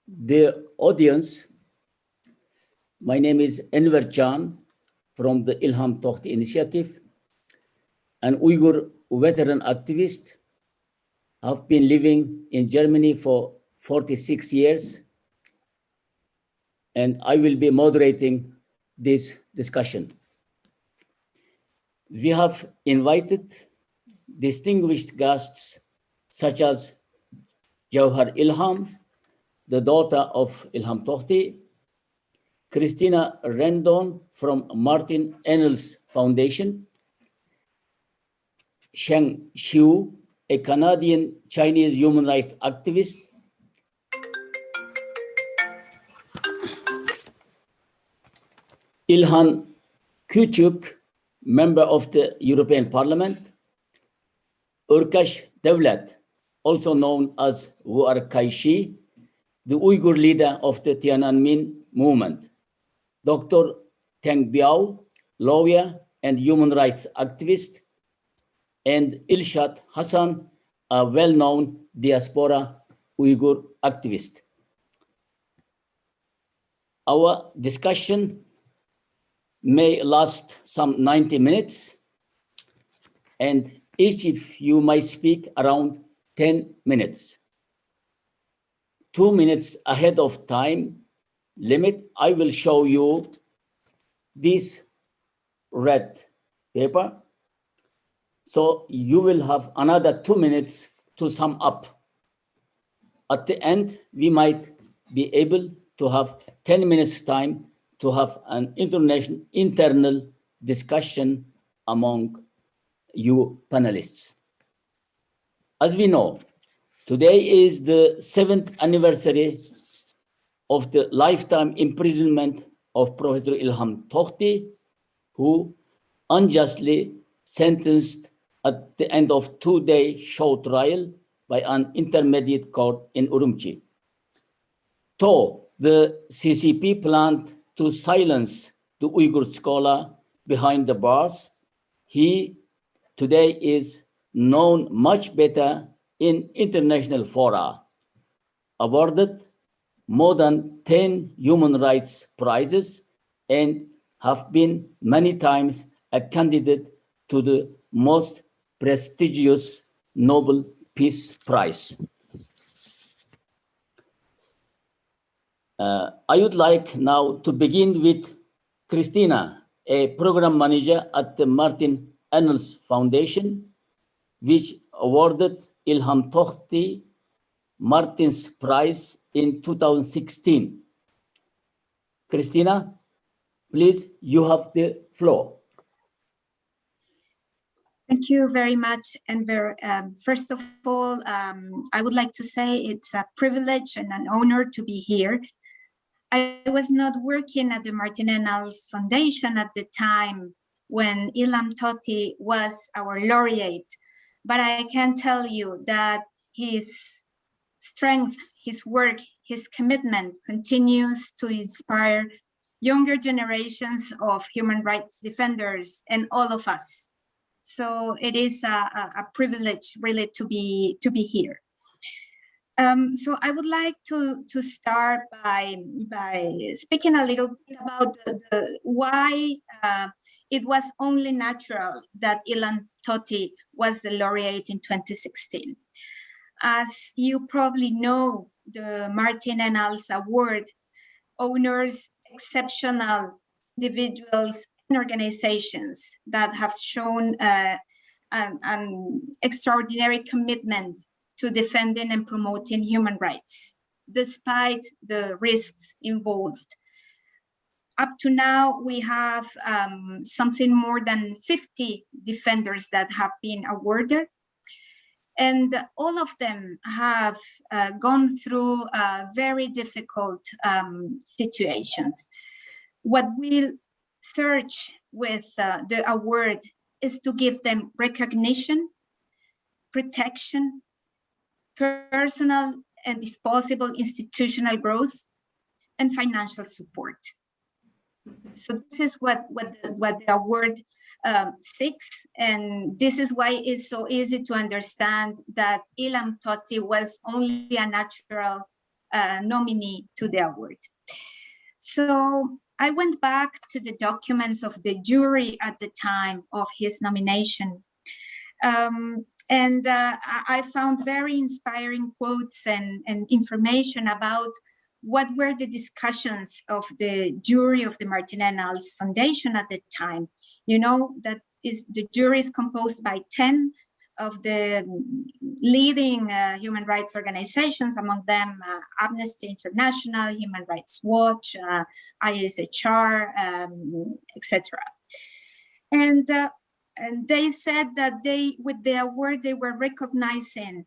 Dear audience, my name is Enver Can from the Ilham Tohti Initiative, an Uyghur veteran activist. I've been living in Germany for 46 years, and I will be moderating this discussion. We have invited distinguished guests such as Jawhar Ilham, the daughter of Ilham Tohti, Christina Rendon from Martin Ennals Foundation, Sheng Xiu, a Canadian Chinese human rights activist, Ilhan Küçük, member of the European Parliament, Urkash Devlet, also known as Wuar Kaishi, the Uyghur leader of the Tiananmen movement, Dr. Teng Biao, lawyer and human rights activist, and Ilshat Hassan, a well-known diaspora Uyghur activist. Our discussion may last some 90 minutes, and each of you might speak around 10 minutes. 2 minutes ahead of time limit, I will show you this red paper. So you will have another 2 minutes to sum up. At the end, we might be able to have 10 minutes time to have an internal discussion among you panelists. As we know, today is the 7th anniversary of the lifetime imprisonment of Professor Ilham Tohti, who unjustly sentenced at the end of 2-day show trial by an intermediate court in Urumqi. Though the CCP planned to silence the Uyghur scholar behind the bars, he today is known much better in international fora, awarded more than 10 human rights prizes, and have been many times a candidate to the most prestigious Nobel Peace Prize. I would like now to begin with Christina, a program manager at the Martin Ennals Foundation, which awarded Ilham Tohti Martin's Prize in 2016. Christina, please, you have the floor. Thank you very much, Enver. First of all, I would like to say it's a privilege and an honor to be here. I was not working at the Martin Ennals Foundation at the time when Ilham Tohti was our laureate, but I can tell you that his strength, his work, his commitment continues to inspire younger generations of human rights defenders and all of us. So it is a privilege really to be here. So I would like to start by speaking a little bit about why it was only natural that Ilham Tohti was the laureate in 2016. As you probably know, the Martin Ennals Award honors exceptional individuals and organizations that have shown an extraordinary commitment to defending and promoting human rights, despite the risks involved. Up to now, we have something more than 50 defenders that have been awarded. And all of them have gone through very difficult situations. What we'll search with the award is to give them recognition, protection, personal and, if possible, institutional growth, and financial support. So this is what the award seeks, and this is why it's so easy to understand that Ilham Tohti was only a natural nominee to the award. So I went back to the documents of the jury at the time of his nomination. And I found very inspiring quotes and information about what were the discussions of the jury of the Martin Ennals Foundation at the time. You know, that is, the jury is composed by 10 of the leading human rights organizations, among them Amnesty International, Human Rights Watch, ISHR, etc. And they said that with the award, they were recognizing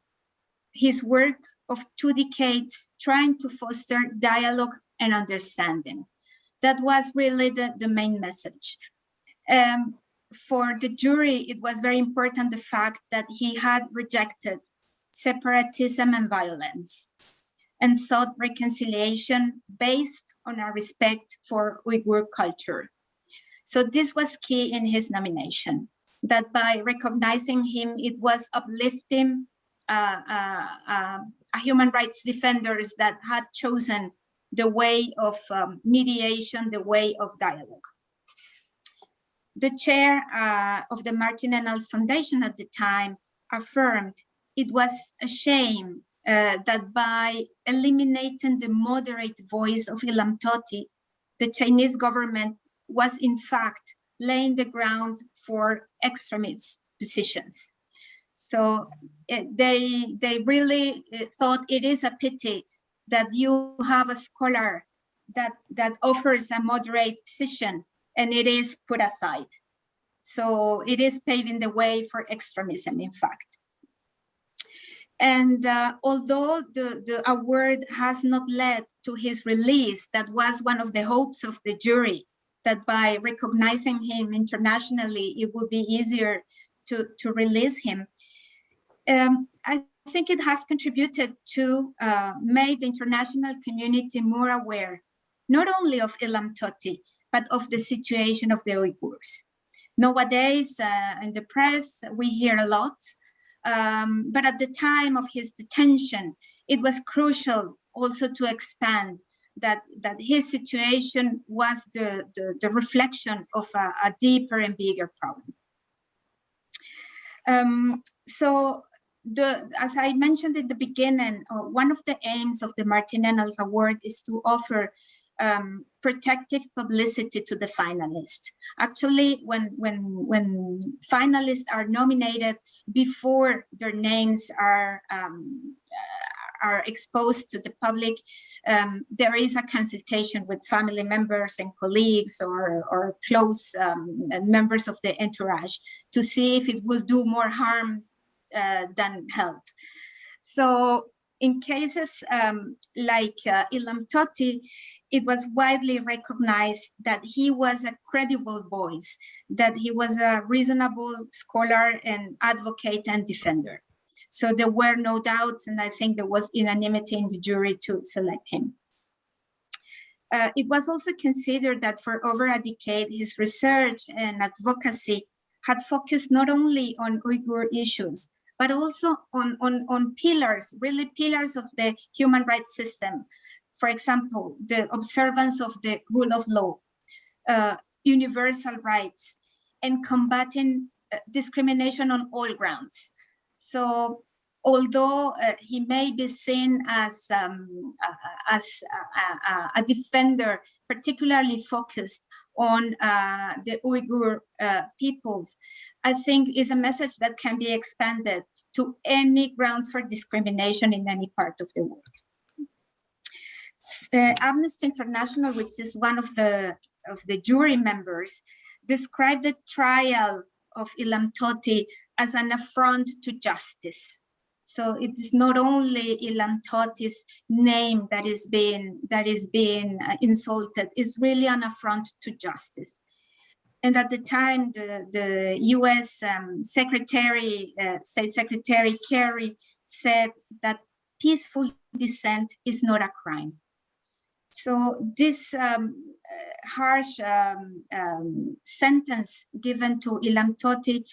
his work of 2 decades trying to foster dialogue and understanding. That was really the main message. For the jury, it was very important the fact that he had rejected separatism and violence and sought reconciliation based on a respect for Uyghur culture. So this was key in his nomination, that by recognizing him, it was uplifting human rights defenders that had chosen the way of mediation, the way of dialogue. The chair of the Martin Ennals Foundation at the time affirmed it was a shame that by eliminating the moderate voice of Ilham Tohti, the Chinese government was in fact laying the ground for extremist positions. So they really thought it is a pity that you have a scholar that offers a moderate position and it is put aside. So it is paving the way for extremism, in fact. And although the award has not led to his release, that was one of the hopes of the jury, that by recognizing him internationally, it would be easier to release him. I think it has contributed to make the international community more aware, not only of Ilham Tohti, but of the situation of the Uyghurs. Nowadays, in the press, we hear a lot, but at the time of his detention, it was crucial also to expand that his situation was the reflection of a deeper and bigger problem. So, as I mentioned in the beginning, one of the aims of the Martin Ennals Award is to offer protective publicity to the finalists. Actually, when finalists are nominated before their names are exposed to the public, there is a consultation with family members and colleagues or close members of the entourage to see if it will do more harm than help. So in cases like Ilham Tohti, it was widely recognized that he was a credible voice, that he was a reasonable scholar and advocate and defender. So there were no doubts, and I think there was unanimity in the jury to select him. It was also considered that for over a decade, his research and advocacy had focused not only on Uyghur issues, but also on pillars, really pillars of the human rights system. For example, the observance of the rule of law, universal rights, and combating discrimination on all grounds. So although he may be seen as a defender particularly focused on the Uyghur peoples, I think is a message that can be expanded to any grounds for discrimination in any part of the world. Amnesty International, which is one of the jury members, described the trial of Ilham Tohti as an affront to justice. So it is not only Ilham Tohti's name that is being insulted; it's really an affront to justice. And at the time, the U.S. State Secretary Kerry said that peaceful dissent is not a crime. So this harsh sentence given to Ilham Tohti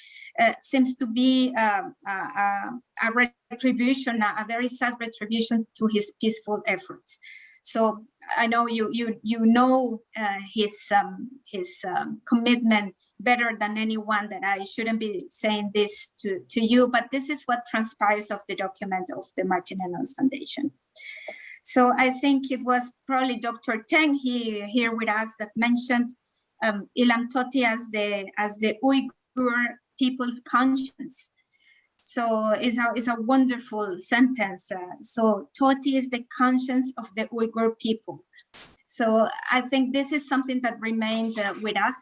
seems to be a retribution, a very sad retribution to his peaceful efforts. So I know you know his commitment better than anyone, that I shouldn't be saying this to you, but this is what transpires of the document of the Martin Ennals Foundation. So I think it was probably Dr. Teng here with us that mentioned Ilham Tohti as the Uyghur people's conscience. So it's a wonderful sentence. So Tohti is the conscience of the Uyghur people. So I think this is something that remained with us,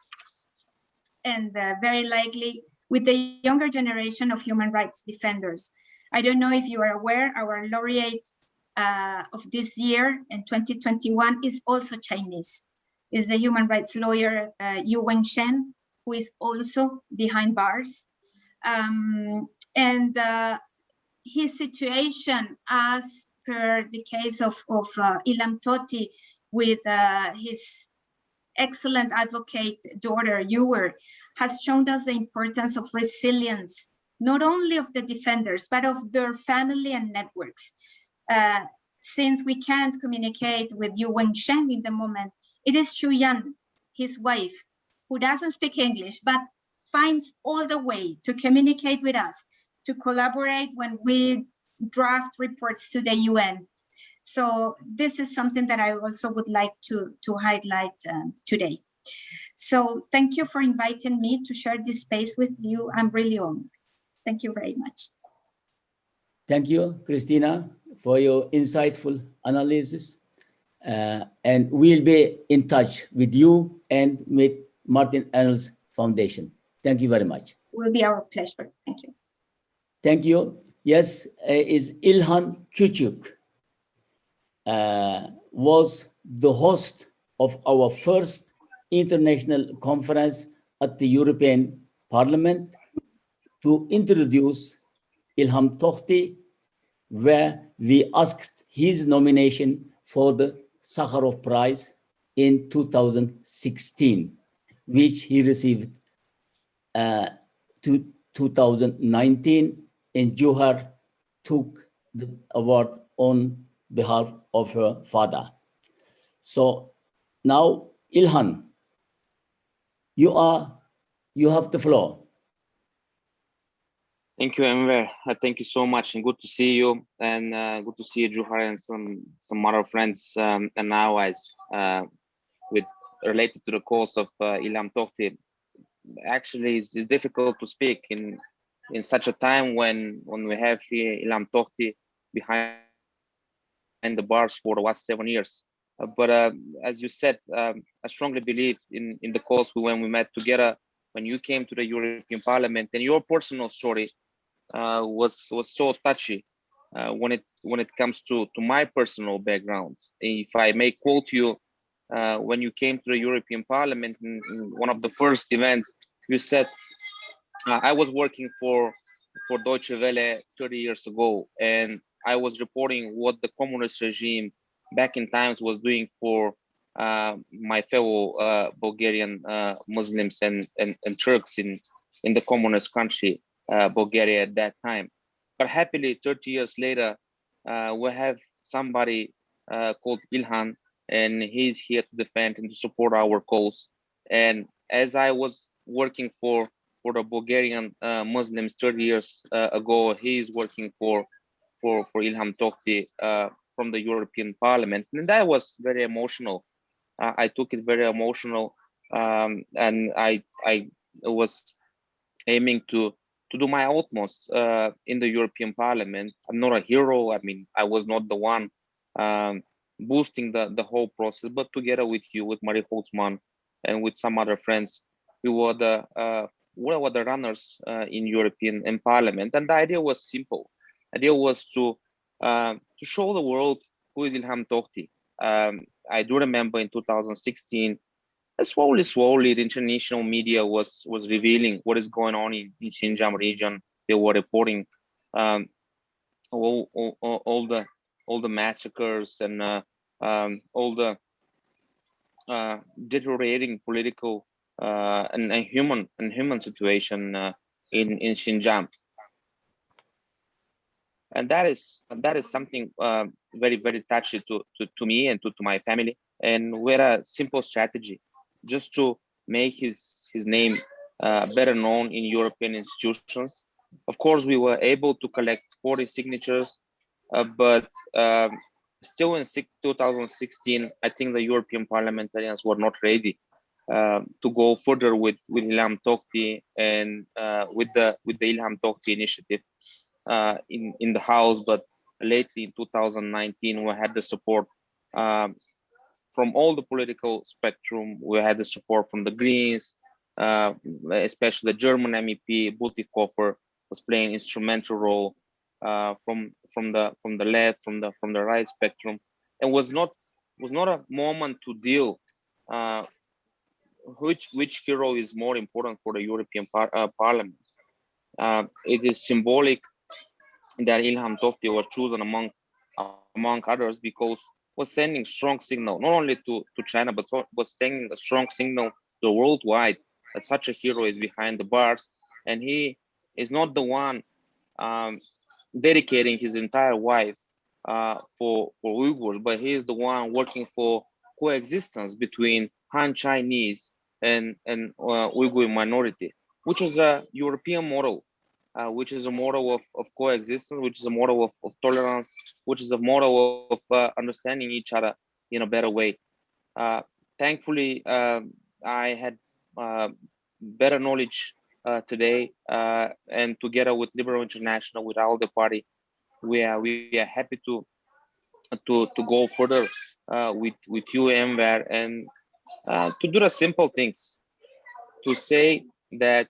and very likely with the younger generation of human rights defenders. I don't know if you are aware, our laureate of this year in 2021 is also Chinese, is the human rights lawyer Yu Wengshen, who is also behind bars. And his situation, as per the case of Ilham Tohti with his excellent advocate daughter Uyghur, has shown us the importance of resilience, not only of the defenders, but of their family and networks. Since we can't communicate with Yu Wengshen in the moment, it is Xu Yan, his wife, who doesn't speak English, but finds all the way to communicate with us, to collaborate when we draft reports to the UN. So this is something that I also would like to highlight today. So thank you for inviting me to share this space with you. I'm really honored. Thank you very much. Thank you, Christina, for your insightful analysis. And we'll be in touch with you and with Martin Ennals Foundation. Thank you very much. It will be our pleasure. Thank you. Thank you. Yes, is İlhan Küçük was the host of our first international conference at the European Parliament to introduce Ilham Tohti, where we asked his nomination for the Sakharov Prize in 2016, which he received to 2019, and Johar took the award on behalf of her father. So now, Ilhan, you have the floor. Thank you, Enver. Thank you so much, and good to see you, and good to see you, Johar, and some other friends and allies with related to the cause of Ilham Tohti. Actually, it's difficult to speak in such a time when we have here Ilham Tohti behind the bars for the last 7 years. But as you said, I strongly believe in the cause when we met together, when you came to the European Parliament, and your personal story was so touchy when it comes to my personal background. If I may quote you, when you came to the European Parliament in one of the first events, you said, I was working for Deutsche Welle 30 years ago, and I was reporting what the communist regime back in times was doing for my fellow Bulgarian Muslims and Turks in the communist country, Bulgaria at that time. But happily, 30 years later, we have somebody called Ilhan, and he's here to defend and to support our cause. And as I was working for the Bulgarian Muslims 30 years ago, he is working for Ilham Tohti from the European Parliament, and that was very emotional. I took it very emotional, and I was aiming to do my utmost in the European Parliament. I'm not a hero. I mean, I was not the one boosting the whole process, but together with you, with Marie Holtzman, and with some other friends, we were the runners in European Parliament. And the idea was simple. The idea was to show the world who is Ilham Tohti. I do remember in 2016, slowly, the international media was revealing what is going on in Xinjiang region. They were reporting all the massacres and all the deteriorating political and human situation in Xinjiang. And that is something very touchy to me and to my family. And we're a simple strategy just to make his name better known in European institutions. Of course, we were able to collect 40 signatures, but still in 2016, I think the European parliamentarians were not ready to go further with Ilham Tohti and with the Ilham Tohti initiative in the House. But lately in 2019, we had the support from all the political spectrum. We had the support from the Greens, especially the German MEP Butikofer was playing instrumental role from the left, from the right spectrum, and was not a moment to deal which hero is more important for the European Parliament. It is symbolic that Ilham Tohti was chosen among others because was sending strong signal not only to China but was sending a strong signal to worldwide that such a hero is behind the bars, and he is not the one dedicating his entire life for Uyghurs, but he is the one working for coexistence between Han Chinese and Uyghur minority, which is a European model, which is a model of coexistence, which is a model of tolerance, which is a model of understanding each other in a better way. Thankfully, I had better knowledge today, and together with Liberal International, with ALDE party, we are happy to go further with you, Enver, and to do the simple things, to say that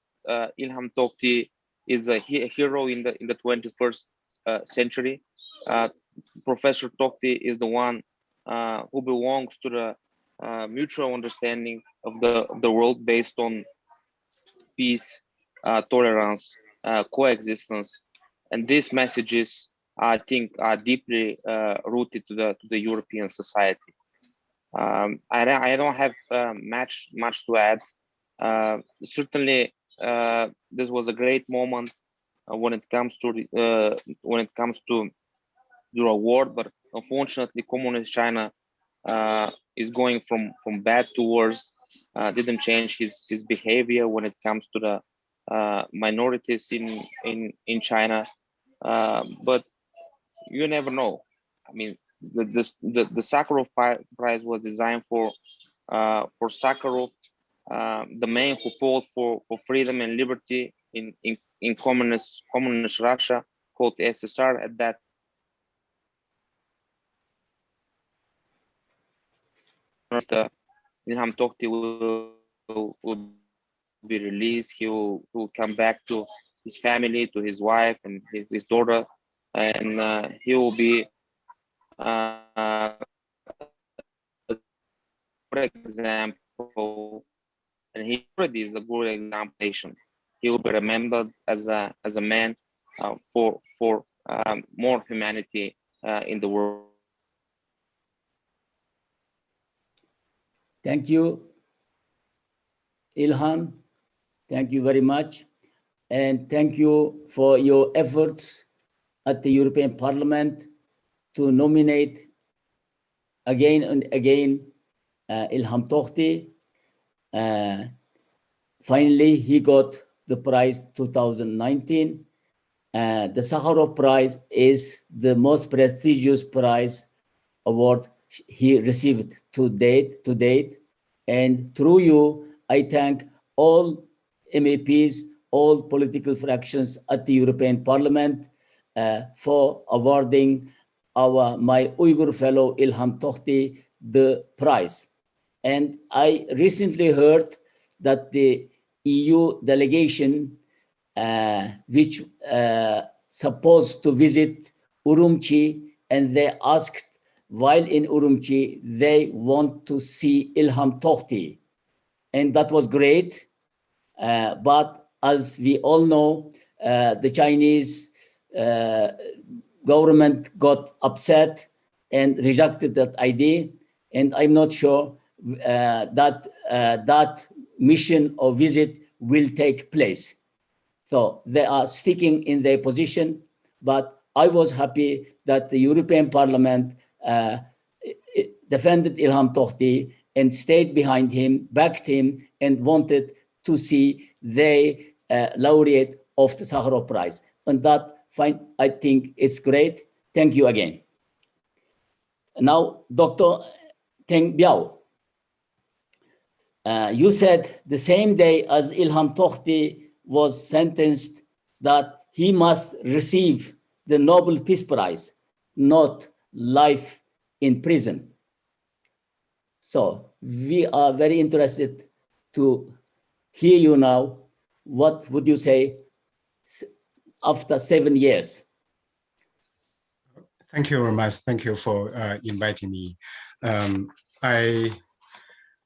Ilham Tohti is a hero in the 21st century. Professor Tohti is the one who belongs to the mutual understanding of the world based on peace, tolerance, coexistence, and these messages, I think, are deeply rooted to the European society. I don't have much to add. Certainly, this was a great moment when it comes to the award, but unfortunately, communist China is going from bad to worse. Didn't change his behavior when it comes to the minorities in China, but you never know. I mean, the Sakharov Prize was designed for Sakharov, the man who fought for freedom and liberty in communist Russia, called SSR at that. Ilham Tohti will be released. He will come back to his family, to his wife and his daughter, and he will be a good example, and he already is a good example. He will be remembered as a man for more humanity in the world. Thank you, Ilham. Thank you very much. And thank you for your efforts at the European Parliament to nominate again and again Ilham Tohti. Finally, he got the prize 2019. The Sakharov Prize is the most prestigious prize award he received to date. And through you, I thank all MEPs, all political fractions at the European Parliament for awarding my Uyghur fellow Ilham Tohti the prize. And I recently heard that the EU delegation, which supposed to visit Urumqi, and they asked, while in Urumqi, they want to see Ilham Tohti. And that was great. But as we all know, the Chinese government got upset and rejected that idea. And I'm not sure that mission or visit will take place. So they are sticking in their position, but I was happy that the European Parliament defended Ilham Tohti and stayed behind him, backed him, and wanted to see the laureate of the Sakharov Prize. And that, I think it's great. Thank you again. Now, Dr. Teng Biao, you said the same day as Ilham Tohti was sentenced that he must receive the Nobel Peace Prize, not life in prison. So we are very interested to hear you now. What would you say after 7 years? Thank you very much. Thank you for inviting me.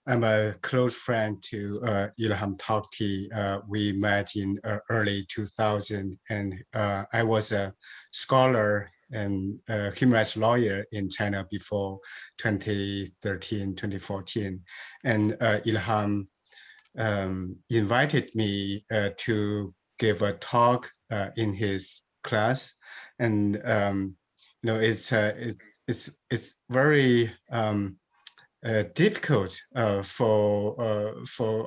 I'm a close friend to Ilham Tohti. We met in early 2000, and I was a scholar and a human rights lawyer in China before 2013, 2014. And Ilham invited me to give a talk in his class, and you know, it's very difficult for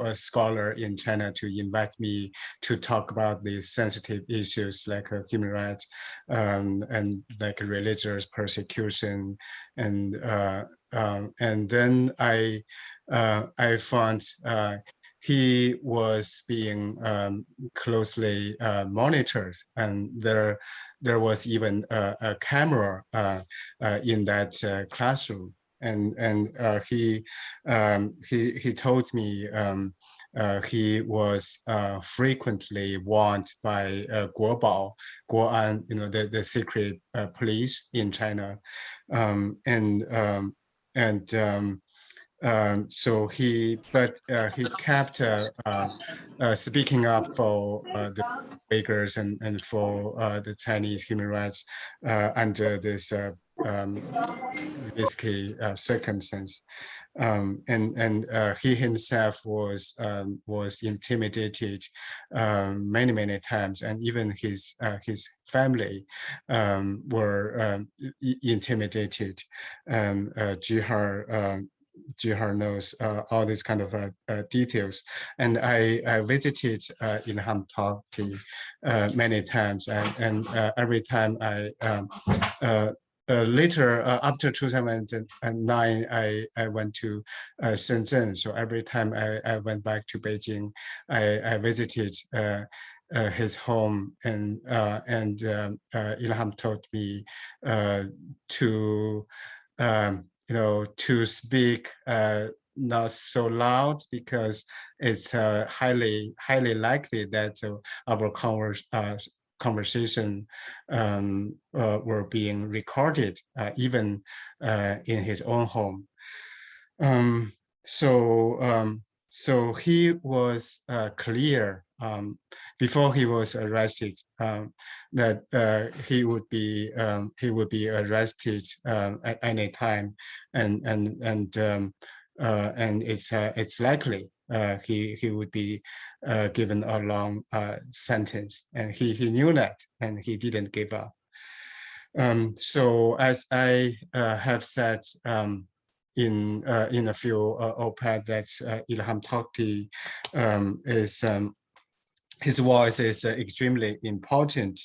a scholar in China to invite me to talk about these sensitive issues like human rights and like religious persecution, and then I found he was being closely monitored, and there was even a camera in that classroom. And he told me he was frequently warned by Guoan, you know, the secret police in China, so he kept speaking up for the Uyghurs and for the Chinese human rights under this risky circumstance, and he himself was intimidated many times, and even his family were intimidated. Jihar knows all these kind of details, and I visited Ilham Tohti many times, and every time later, after 2009, I went to Shenzhen. So every time I went back to Beijing, I visited his home, and Ilham taught me to you know, to speak not so loud, because it's highly likely that our conversation were being recorded, even in his own home. So he was clear before he was arrested that he would be arrested at any time, and it's likely he would be given a long sentence, and he knew that, and he didn't give up. So as I have said in a few op-ed, that Ilham Tohti is his voice is extremely important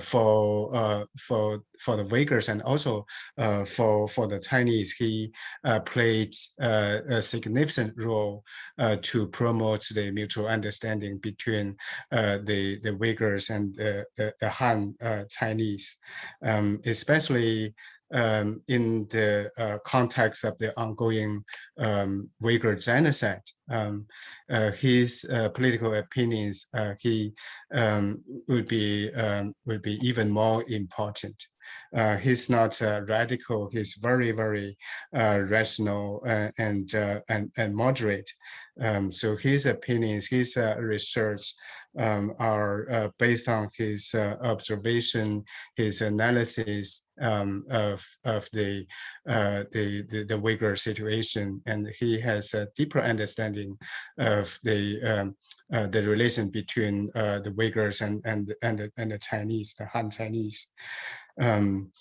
for the Uyghurs, and also for the Chinese. He played a significant role to promote the mutual understanding between the Uyghurs and the Han Chinese, especially in the context of the ongoing Uyghur genocide. His political opinions he would be even more important. He's not radical. He's very rational and moderate. So his opinions, his research are based on his observation, his analysis, of the Uyghur situation, and he has a deeper understanding of the relation between the Uyghurs and the Chinese, the Han Chinese.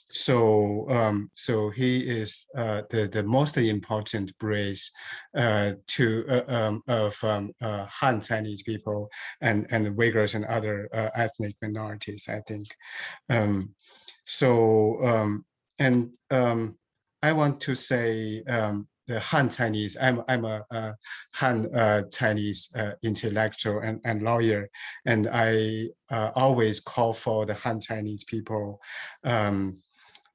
So he is the most important bridge of Han Chinese people and Uyghurs and other ethnic minorities, I think. I want to say the Han Chinese. I'm a Han Chinese intellectual and lawyer, and I always call for the Han Chinese people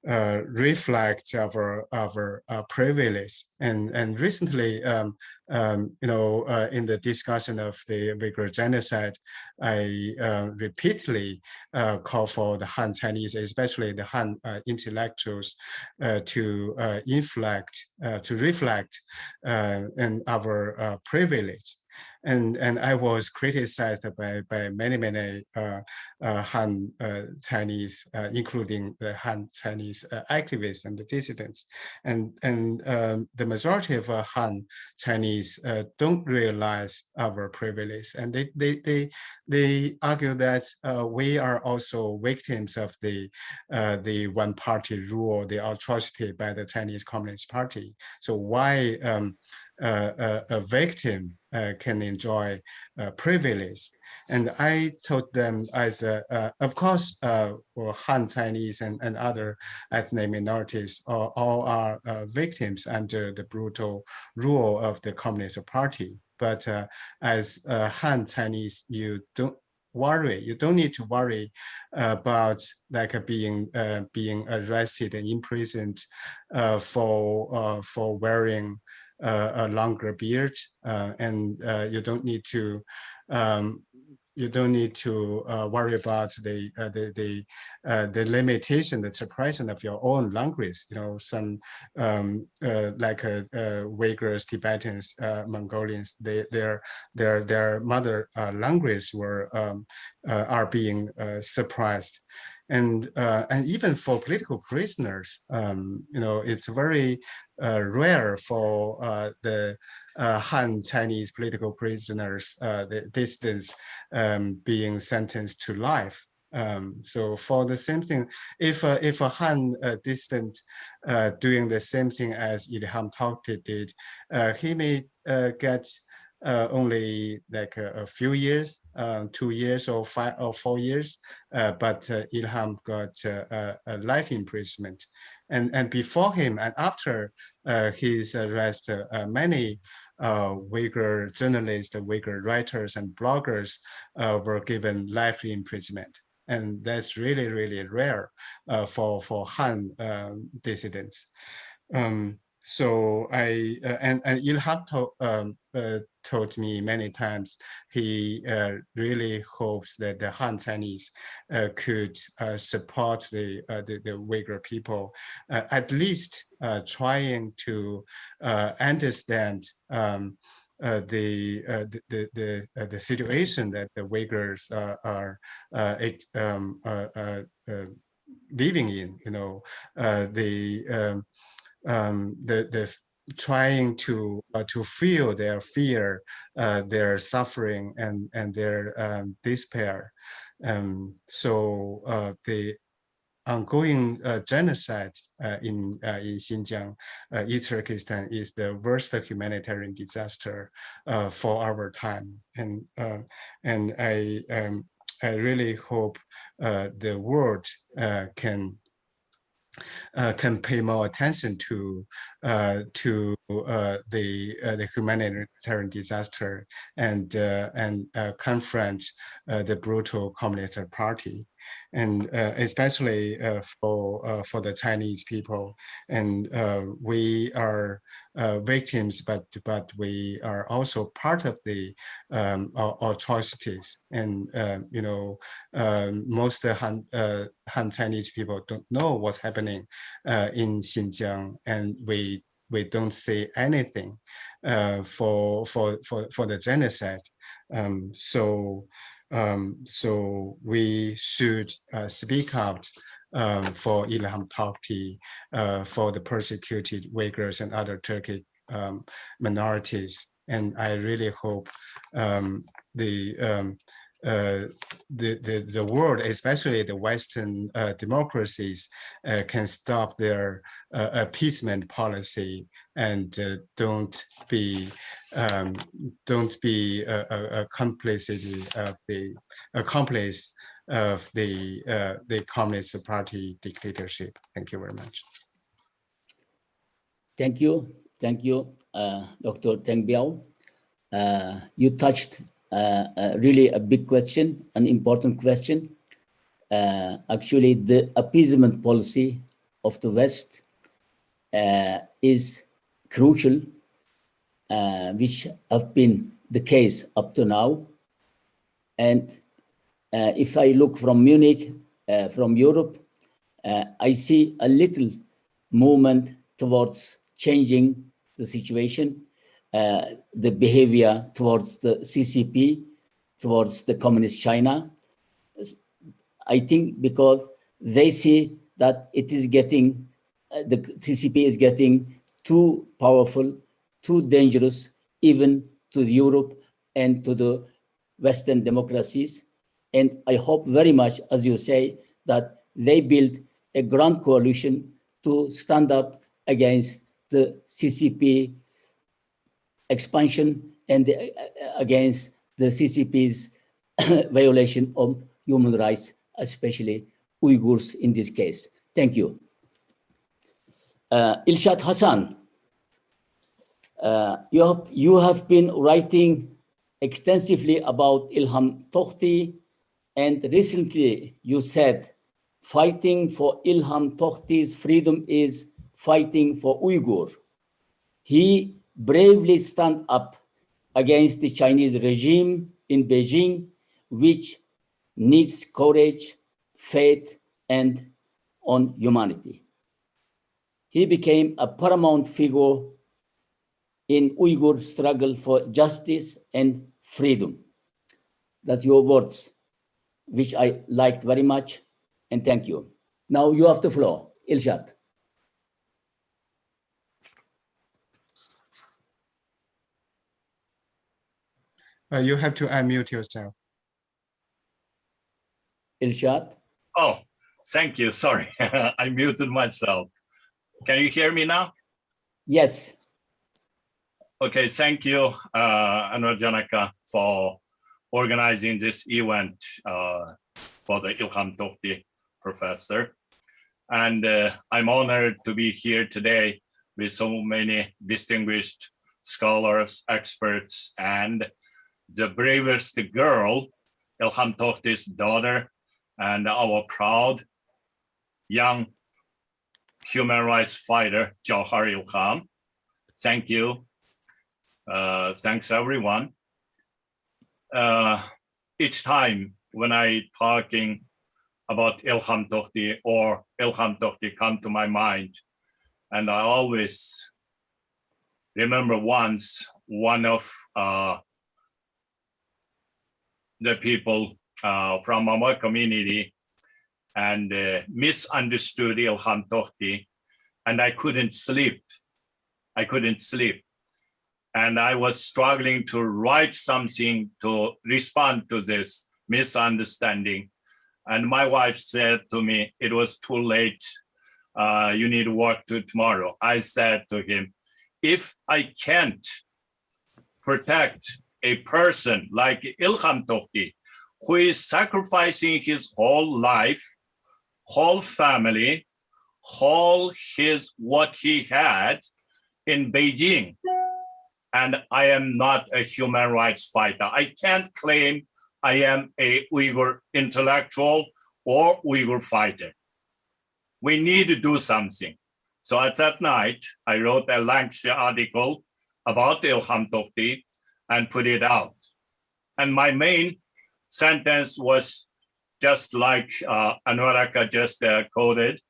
reflect our privilege. And recently, in the discussion of the Uyghur genocide, I repeatedly call for the Han Chinese, especially the Han intellectuals, to reflect in our privilege. And I was criticized by many Han Chinese, including the Han Chinese activists and the dissidents, and the majority of Han Chinese don't realize our privilege, and they argue that we are also victims of the one-party rule, the atrocity by the Chinese Communist Party. So why a victim can enjoy privilege? And I told them, of course, Han Chinese and other ethnic minorities all are victims under the brutal rule of the Communist Party. But as Han Chinese, you don't need to worry about being arrested and imprisoned for wearing a longer beard, and you don't need to worry about the limitation, the suppression of your own language. Some Uyghurs, Tibetans, Mongolians, their mother language are being suppressed. And even for political prisoners, it's very rare for the Han Chinese political prisoners, the dissidents, being sentenced to life. So for the same thing, if a Han dissident doing the same thing as Ilham Tohti did, he may get only a few years, 2 years or 5 or 4 years, but Ilham got a life imprisonment. And before him and after his arrest, many Uyghur journalists, Uyghur writers and bloggers were given life imprisonment. And that's really, really rare for Han dissidents. So and Ilham told me many times he really hopes that the Han Chinese could support the Uyghur people, at least trying to understand the situation that the Uyghurs are living in. The trying to feel their fear, their suffering, and their despair. So the ongoing genocide in Xinjiang, East Turkestan, is the worst humanitarian disaster for our time, and I really hope the world can pay more attention to the humanitarian disaster and confront the brutal Communist Party, and especially for the Chinese people. And we are victims, but we are also part of the atrocities. And most Han Chinese people don't know what's happening in Xinjiang, and we don't say anything for the genocide. So we should speak out for Ilham Tohti, for the persecuted Uyghurs and other Turkic minorities. And I really hope the world, especially the Western democracies, can stop their appeasement policy and don't be a complicity of the accomplice of the Communist Party dictatorship. Thank you very much. Thank you, Dr. Teng Biao. You touched really a big question, an important question. Actually, the appeasement policy of the West is crucial, which have been the case up to now. And if I look from Munich, from Europe, I see a little movement towards changing the situation, the behavior towards the CCP, towards the communist China. I think because they see that it is getting, the CCP is getting too powerful, too dangerous, even to Europe and to the Western democracies. And I hope very much, as you say, that they build a grand coalition to stand up against the CCP expansion and against the CCP's violation of human rights, especially Uyghurs in this case. Thank you. Ilshad Hassan, you have been writing extensively about Ilham Tohti, and recently you said, fighting for Ilham Tohti's freedom is fighting for Uyghur. He bravely stand up against the Chinese regime in Beijing, which needs courage, faith, and on humanity. He became a paramount figure in Uyghur struggle for justice and freedom. That's your words, which I liked very much, and thank you. Now you have the floor, Ilshad. You have to unmute yourself. Ilshad. Oh, thank you. Sorry, I muted myself. Can you hear me now? Yes. Okay, thank you, Anwar Janaka, for organizing this event for the Ilham Tohti professor. And I'm honored to be here today with so many distinguished scholars, experts, and the bravest girl, Ilham Tohti's daughter, and our proud young human rights fighter, Jawhar Ilham. Thank you. Thanks, everyone. Each time when I talking about Ilham Tohti or Ilham Tohti come to my mind, and I always remember once one of the people from our community and misunderstood Ilham Tohti, and I couldn't sleep. I couldn't sleep. And I was struggling to write something to respond to this misunderstanding. And my wife said to me, it was too late. You need to work to tomorrow. I said to him, if I can't protect a person like Ilham Tohti, who is sacrificing his whole life, whole family, whole what he had in Beijing, and I am not a human rights fighter. I can't claim I am a Uyghur intellectual or Uyghur fighter. We need to do something. So at that night, I wrote a lengthy article about Ilham Tohti and put it out. And my main sentence was just like Anwaraka just quoted,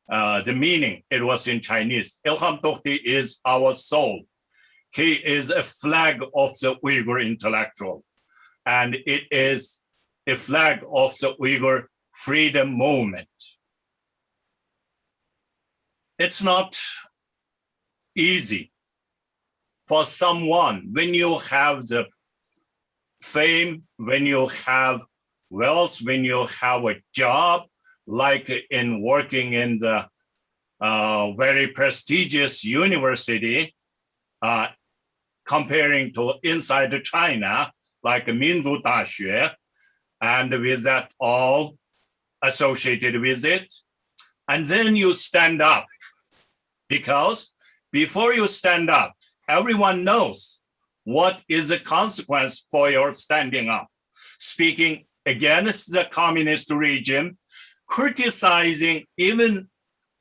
the meaning, it was in Chinese. Ilham Tohti is our soul. He is a flag of the Uyghur intellectual. And it is a flag of the Uyghur freedom movement. it's not easy for someone when you have the fame, when you have wealth, when you have a job, like in working in the very prestigious university, comparing to inside China, like Minzu Daxue, and with that all associated with it. And then you stand up, because before you stand up, everyone knows what is the consequence for your standing up. Speaking against the communist regime, criticizing even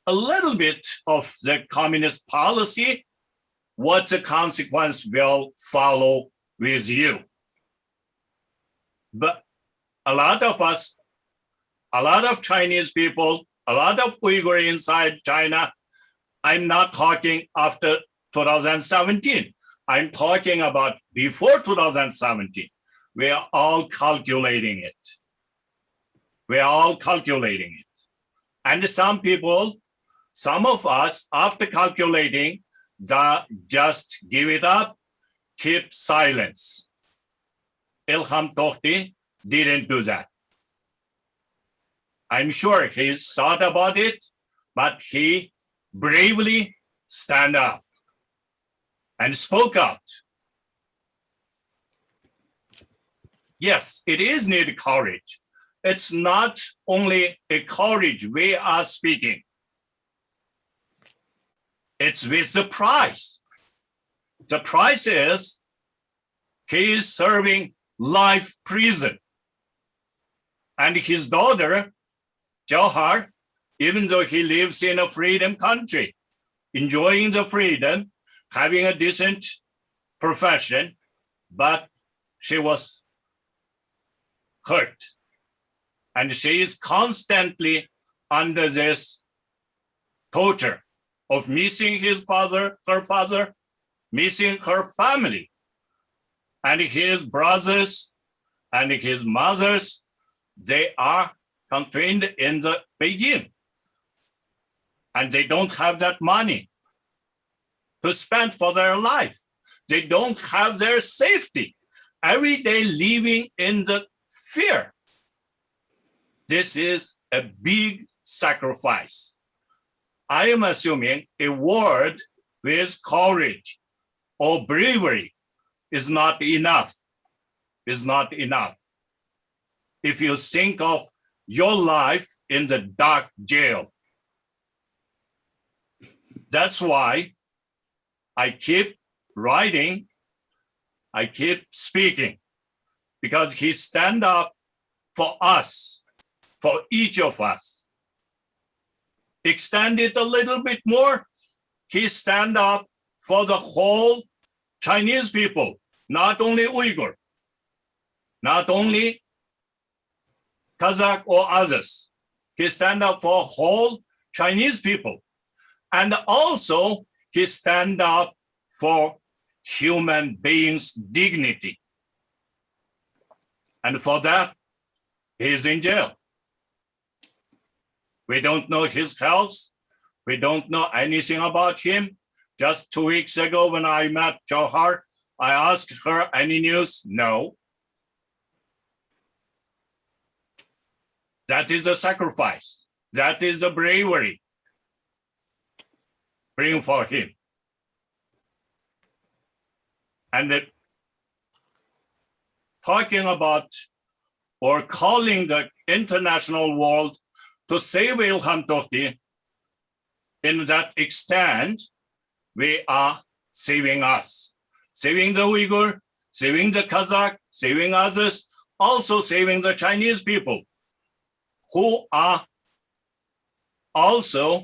a little bit of the communist policy, what the consequence will follow with you. But a lot of us, a lot of Chinese people, a lot of Uyghur inside China, I'm not talking after 2017. I'm talking about before 2017. We are all calculating it. We are all calculating it. And some people, some of us, after calculating, just give it up, keep silence. Ilham Tohti didn't do that. I'm sure he thought about it, but he bravely stand up and spoke out. Yes, it is need courage. It's not only a courage we are speaking. It's with the price. The price is he is serving life prison. And his daughter, Johar, even though he lives in a freedom country, enjoying the freedom, having a decent profession, but she was hurt. And she is constantly under this torture of missing his father, her father, missing her family, and his brothers and his mothers. They are constrained in the Beijing, and they don't have that money to spend for their life. They don't have their safety. Every day living in the fear. This is a big sacrifice. I am assuming a word with courage or bravery is not enough, is not enough. If you think of your life in the dark jail. That's why I keep writing, I keep speaking, because he stand up for us, for each of us. Extend it a little bit more, he stand up for the whole Chinese people, not only Uyghur, not only Kazakh or others. He stand up for whole Chinese people. And also he stand up for human beings' dignity. And for that, he is in jail. We don't know his health. We don't know anything about him. Just 2 weeks ago when I met Johar, I asked her any news? No. That is a sacrifice. That is a bravery. Bring for him. And talking about or calling the international world to save Ilham Tohti, in that extent, we are saving us, saving the Uyghur, saving the Kazakh, saving others, also saving the Chinese people who are also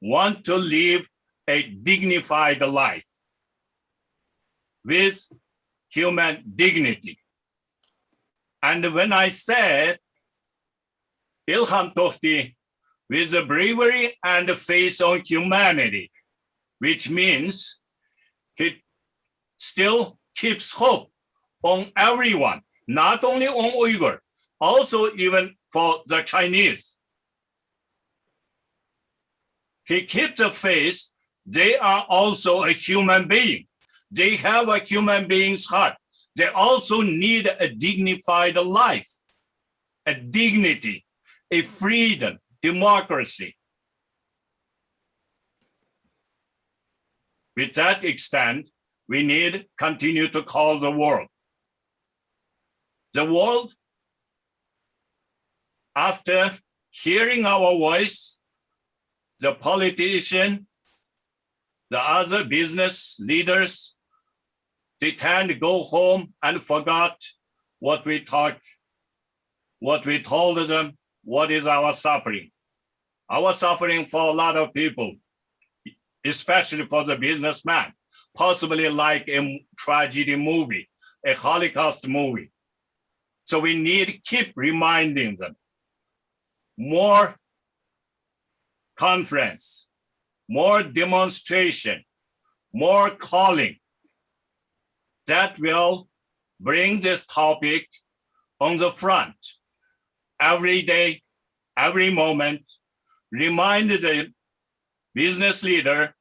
want to live a dignified life with human dignity. And when I said Ilham Tohti with the bravery and faith on humanity, which means he still keeps hope on everyone, not only on Uyghur, also even for the Chinese. he kept the faith. They are also a human being. They have a human being's heart. They also need a dignified life, a dignity, a freedom, democracy. With that extent, we need continue to call the world. The world, after hearing our voice, the politician, the other business leaders, they tend to go home and forgot what we taught, what we told them, what is our suffering. Our suffering for a lot of people, especially for the businessman, possibly like a tragedy movie, a Holocaust movie. So we need to keep reminding them. More conference, more demonstration, more calling. That will bring this topic on the front every day, every moment, remind the business leader,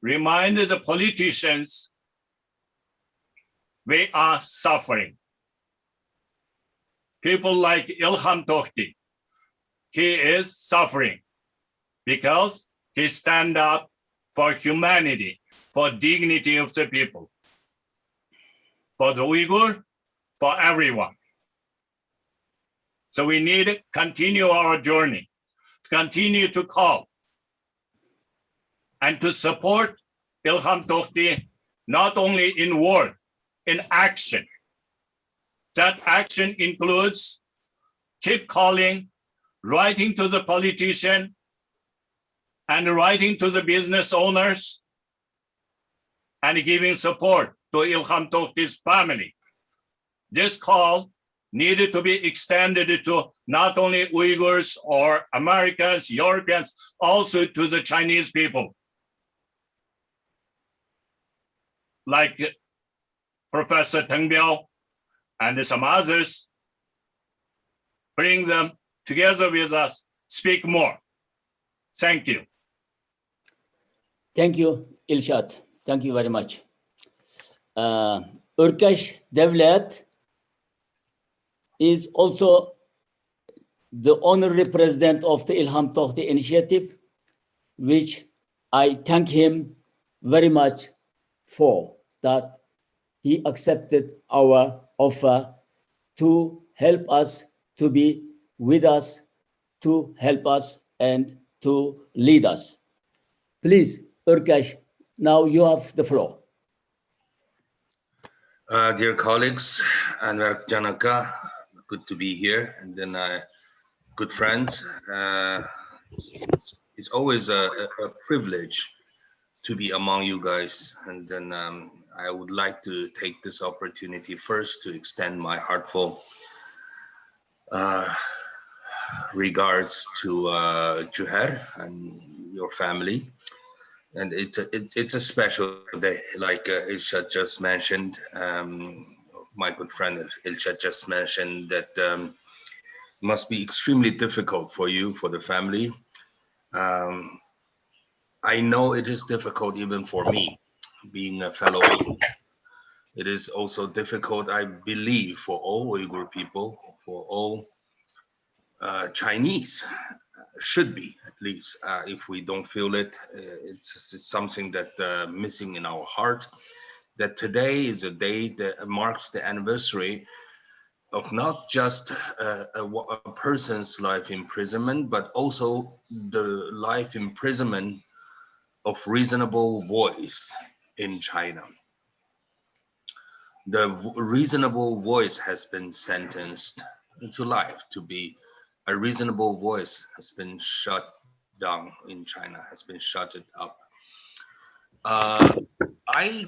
remind the politicians, we are suffering. People like Ilham Tohti, he is suffering because he stand up for humanity, for dignity of the people, for the Uyghur, for everyone. So we need to continue our journey, continue to call and to support Ilham Tohti, not only in word, in action. That action includes keep calling, writing to the politician, and writing to the business owners, and giving support to Ilham Tohti's family. This call needed to be extended to not only Uyghurs or Americans, Europeans, also to the Chinese people. Like Professor Teng Biao and some others, bring them together with us, speak more. Thank you. Thank you, Ilshad. Thank you very much. Urkesh Devlet is also the honorary president of the Ilham Tohti initiative, which I thank him very much for that he accepted our offer to help us, to be with us, to help us, and to lead us. Please, Urkesh, now you have the floor. Dear colleagues, Anwar Janaka, good to be here, and then good friends. It's always a privilege to be among you guys, and then I would like to take this opportunity first to extend my heartfelt regards to Juher and your family. And it's a special day, like Ilshad just mentioned. My good friend Ilshad just mentioned that must be extremely difficult for you, for the family. I know it is difficult even for me, being a fellow Uyghur. It is also difficult, I believe, for all Uyghur people, for all Chinese. Should be, at least. If we don't feel it, it's something that missing in our heart. That today is a day that marks the anniversary of not just a person's life imprisonment, but also the life imprisonment of reasonable voice in China. The reasonable voice has been sentenced to life. To be a reasonable voice has been shut down in China, has been shut up. I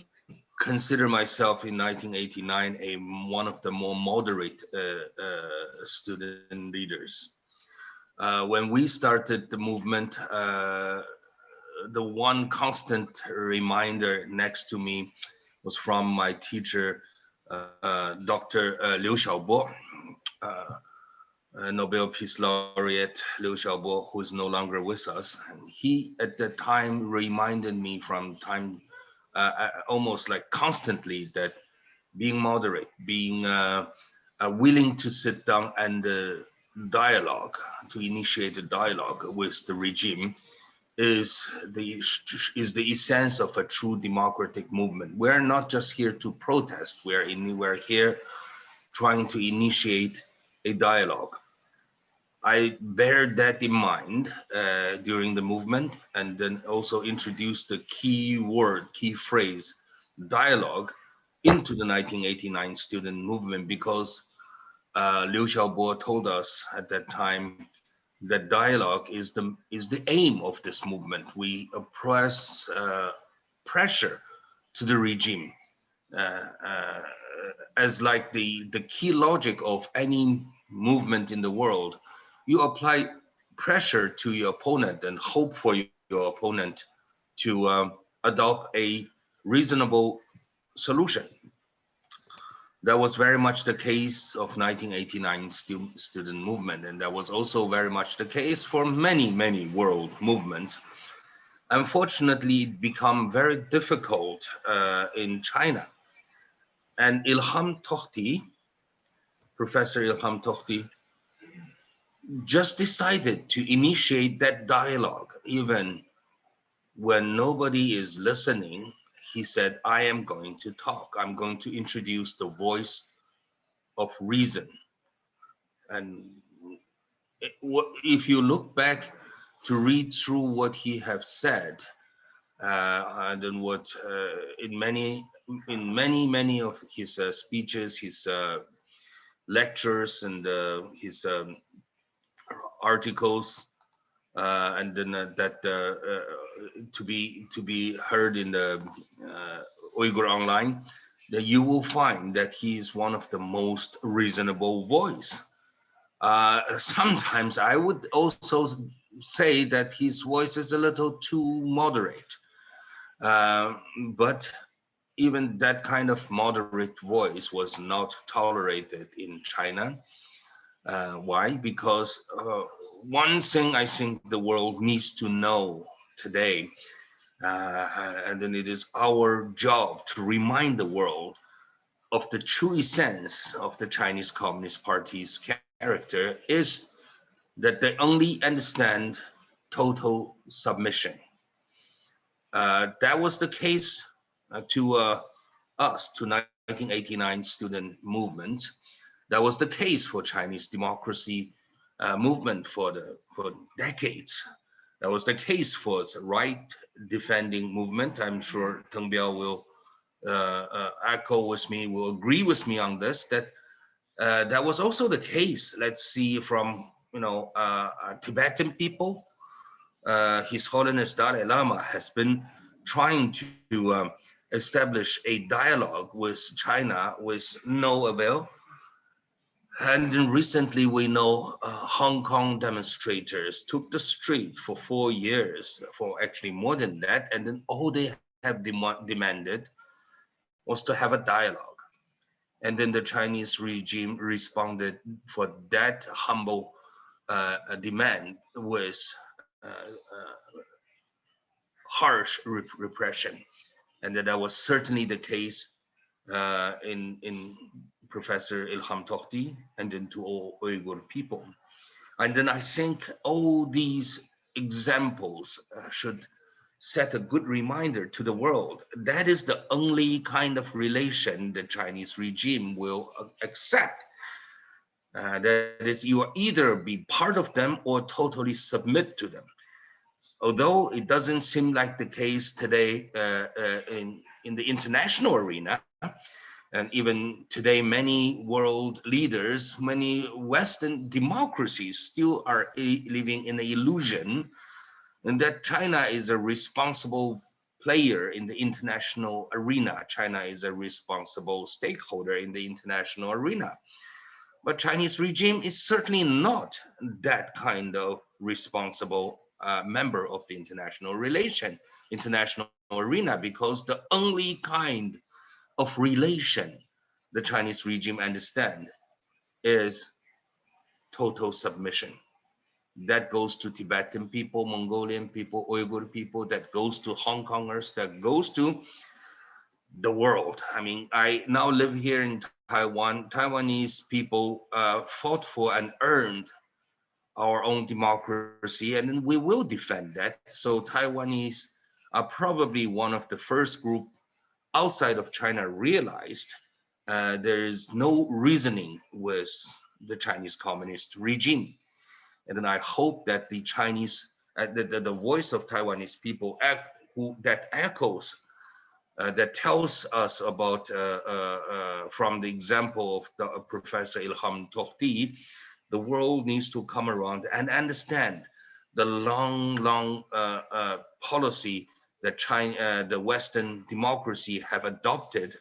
consider myself in 1989 one of the more moderate student leaders. When we started the movement, the one constant reminder next to me was from my teacher, Dr. Liu Xiaobo. Nobel Peace Laureate Liu Xiaobo, who is no longer with us. And he at that time reminded me from time, almost like constantly, that being moderate, being willing to sit down and dialogue, to initiate a dialogue with the regime is the essence of a true democratic movement. We're not just here to protest, we're here trying to initiate a dialogue. I bear that in mind during the movement, and then also introduced the key word, key phrase, dialogue, into the 1989 student movement, because Liu Xiaobo told us at that time that dialogue is the aim of this movement. We press pressure to the regime as like the key logic of any movement in the world. You apply pressure to your opponent and hope for your opponent to adopt a reasonable solution. That was very much the case of 1989 student movement, and that was also very much the case for many world movements. Unfortunately, it became very difficult in China. And Ilham Tohti, Professor Ilham Tohti, just decided to initiate that dialogue. Even when nobody is listening, he said, I am going to talk. I'm going to introduce the voice of reason. And if you look back to read through what he have said, and then what in many of his speeches, his lectures, and his articles, and then that to be heard in the Uyghur Online, that you will find that he is one of the most reasonable voice. Sometimes I would also say that his voice is a little too moderate, but even that kind of moderate voice was not tolerated in China. Why? Because one thing I think the world needs to know today, and then it is our job to remind the world of the true essence of the Chinese Communist Party's character, is that they only understand total submission. That was the case to us, to 1989 student movement. That was the case for Chinese democracy movement for decades. That was the case for the right defending movement. I'm sure Teng Biao will echo with me, will agree with me on this, that that was also the case. Let's see, from Tibetan people, His Holiness Dalai Lama has been trying to establish a dialogue with China with no avail. And then recently we know Hong Kong demonstrators took the street for 4 years, for actually more than that, and then all they have demanded was to have a dialogue. And then the Chinese regime responded for that humble demand with harsh repression. And that was certainly the case in Professor Ilham Tohti, and then to all Uyghur people. And then I think all these examples should set a good reminder to the world. That is the only kind of relation the Chinese regime will accept. That is, you are either be part of them or totally submit to them. Although it doesn't seem like the case today in the international arena, and even today, many world leaders, many Western democracies still are living in the illusion and that China is a responsible player in the international arena. China is a responsible stakeholder in the international arena. But Chinese regime is certainly not that kind of responsible member of the international arena, because the only kind of relation the Chinese regime understand is total submission. That goes to Tibetan people, Mongolian people, Uyghur people, that goes to Hong Kongers, that goes to the world. I mean, I now live here in Taiwan. Taiwanese people fought for and earned our own democracy, and we will defend that. So Taiwanese are probably one of the first group outside of China realized there is no reasoning with the Chinese communist regime. And then I hope that the Chinese, the voice of Taiwanese people that echoes, that tells us about, from the example of the Professor Ilham Tohti, the world needs to come around and understand the long policy that China, the Western democracy have adopted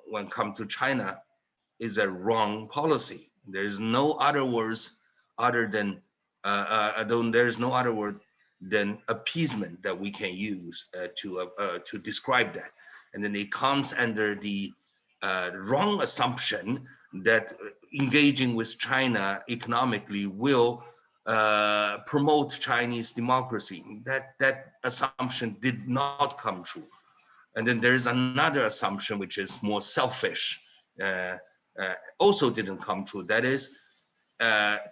when it comes to China is a wrong policy. There's no other words other than there's no other word than appeasement that we can use to describe that. And then it comes under the wrong assumption that engaging with China economically will promote Chinese democracy. That assumption did not come true. And then there's another assumption which is more selfish, also didn't come true. That is,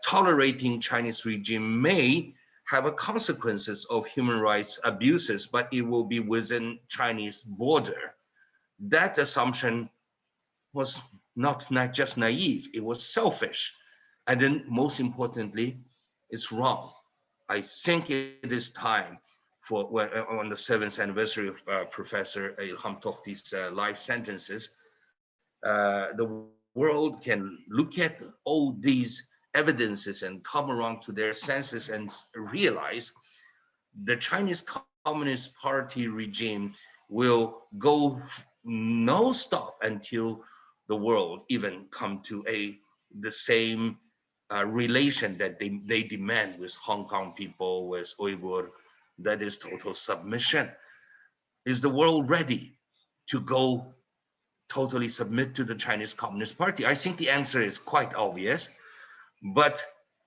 tolerating Chinese regime may have a consequences of human rights abuses, but it will be within Chinese border. That assumption was not just naive, it was selfish. And then most importantly, it's wrong. I think it is time for, on the 7th anniversary of Professor Ilham Tohti's life sentences, the world can look at all these evidences and come around to their senses and realize the Chinese Communist Party regime will go no stop until the world even come to the same relation that they demand with Hong Kong people, with Uyghur, that is total submission. Is the world ready to go totally submit to the Chinese Communist Party? I think the answer is quite obvious, but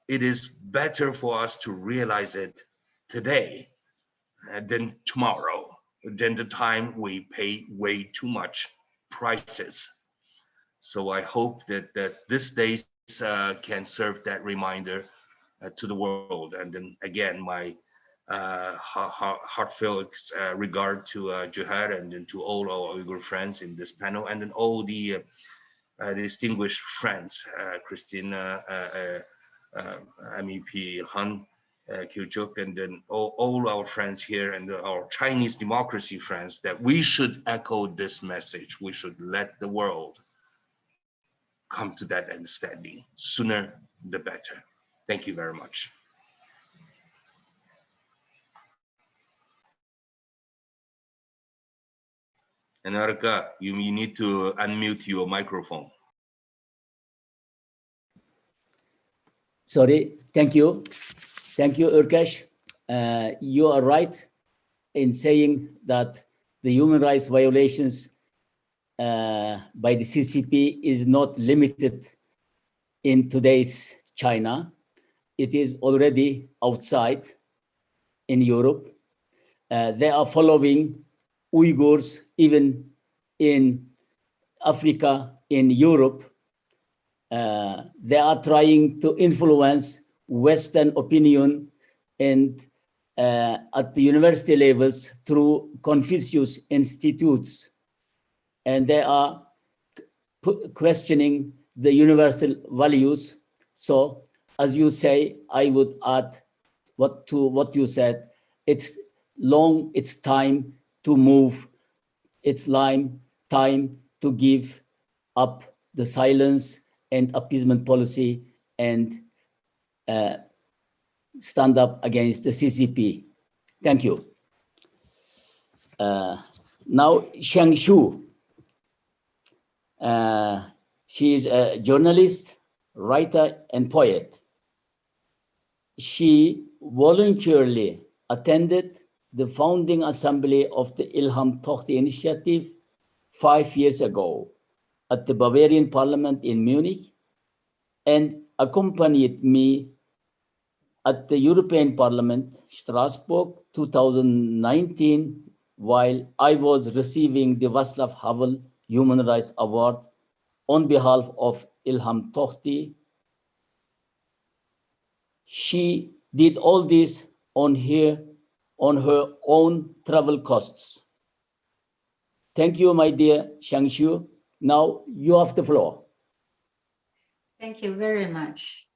it is better for us to realize it today than tomorrow, than the time we pay way too much prices. So I hope that this day can serve that reminder to the world. And then again, my heartfelt regard to Juhair and then to all our Uyghur friends in this panel, and then all the distinguished friends, Christina, MEP Ilhan, Kyuchuk, and then all our friends here and our Chinese democracy friends, that we should echo this message. We should let the world come to that understanding. Sooner the better. Thank you very much. And Arka, you need to unmute your microphone. Sorry, thank you. Thank you, Urkesh. You are right in saying that the human rights violations by the CCP is not limited in today's China. It is already outside in Europe. They are following Uyghurs even in Africa, in Europe. They are trying to influence Western opinion and at the university levels through Confucius institutes. And they are questioning the universal values. So as you say, I would add to what you said. It's time to move. It's time to give up the silence and appeasement policy and stand up against the CCP. Thank you. Now, Shang Shu. She is a journalist, writer, and poet. She voluntarily attended the founding assembly of the Ilham Tohti initiative 5 years ago at the Bavarian Parliament in Munich. and accompanied me at the European Parliament, Strasbourg, 2019, while I was receiving the Václav Havel Human Rights Award on behalf of Ilham Tohti. She did all this on her own travel costs. Thank you, my dear Shangshu. Now you have the floor. Thank you very much.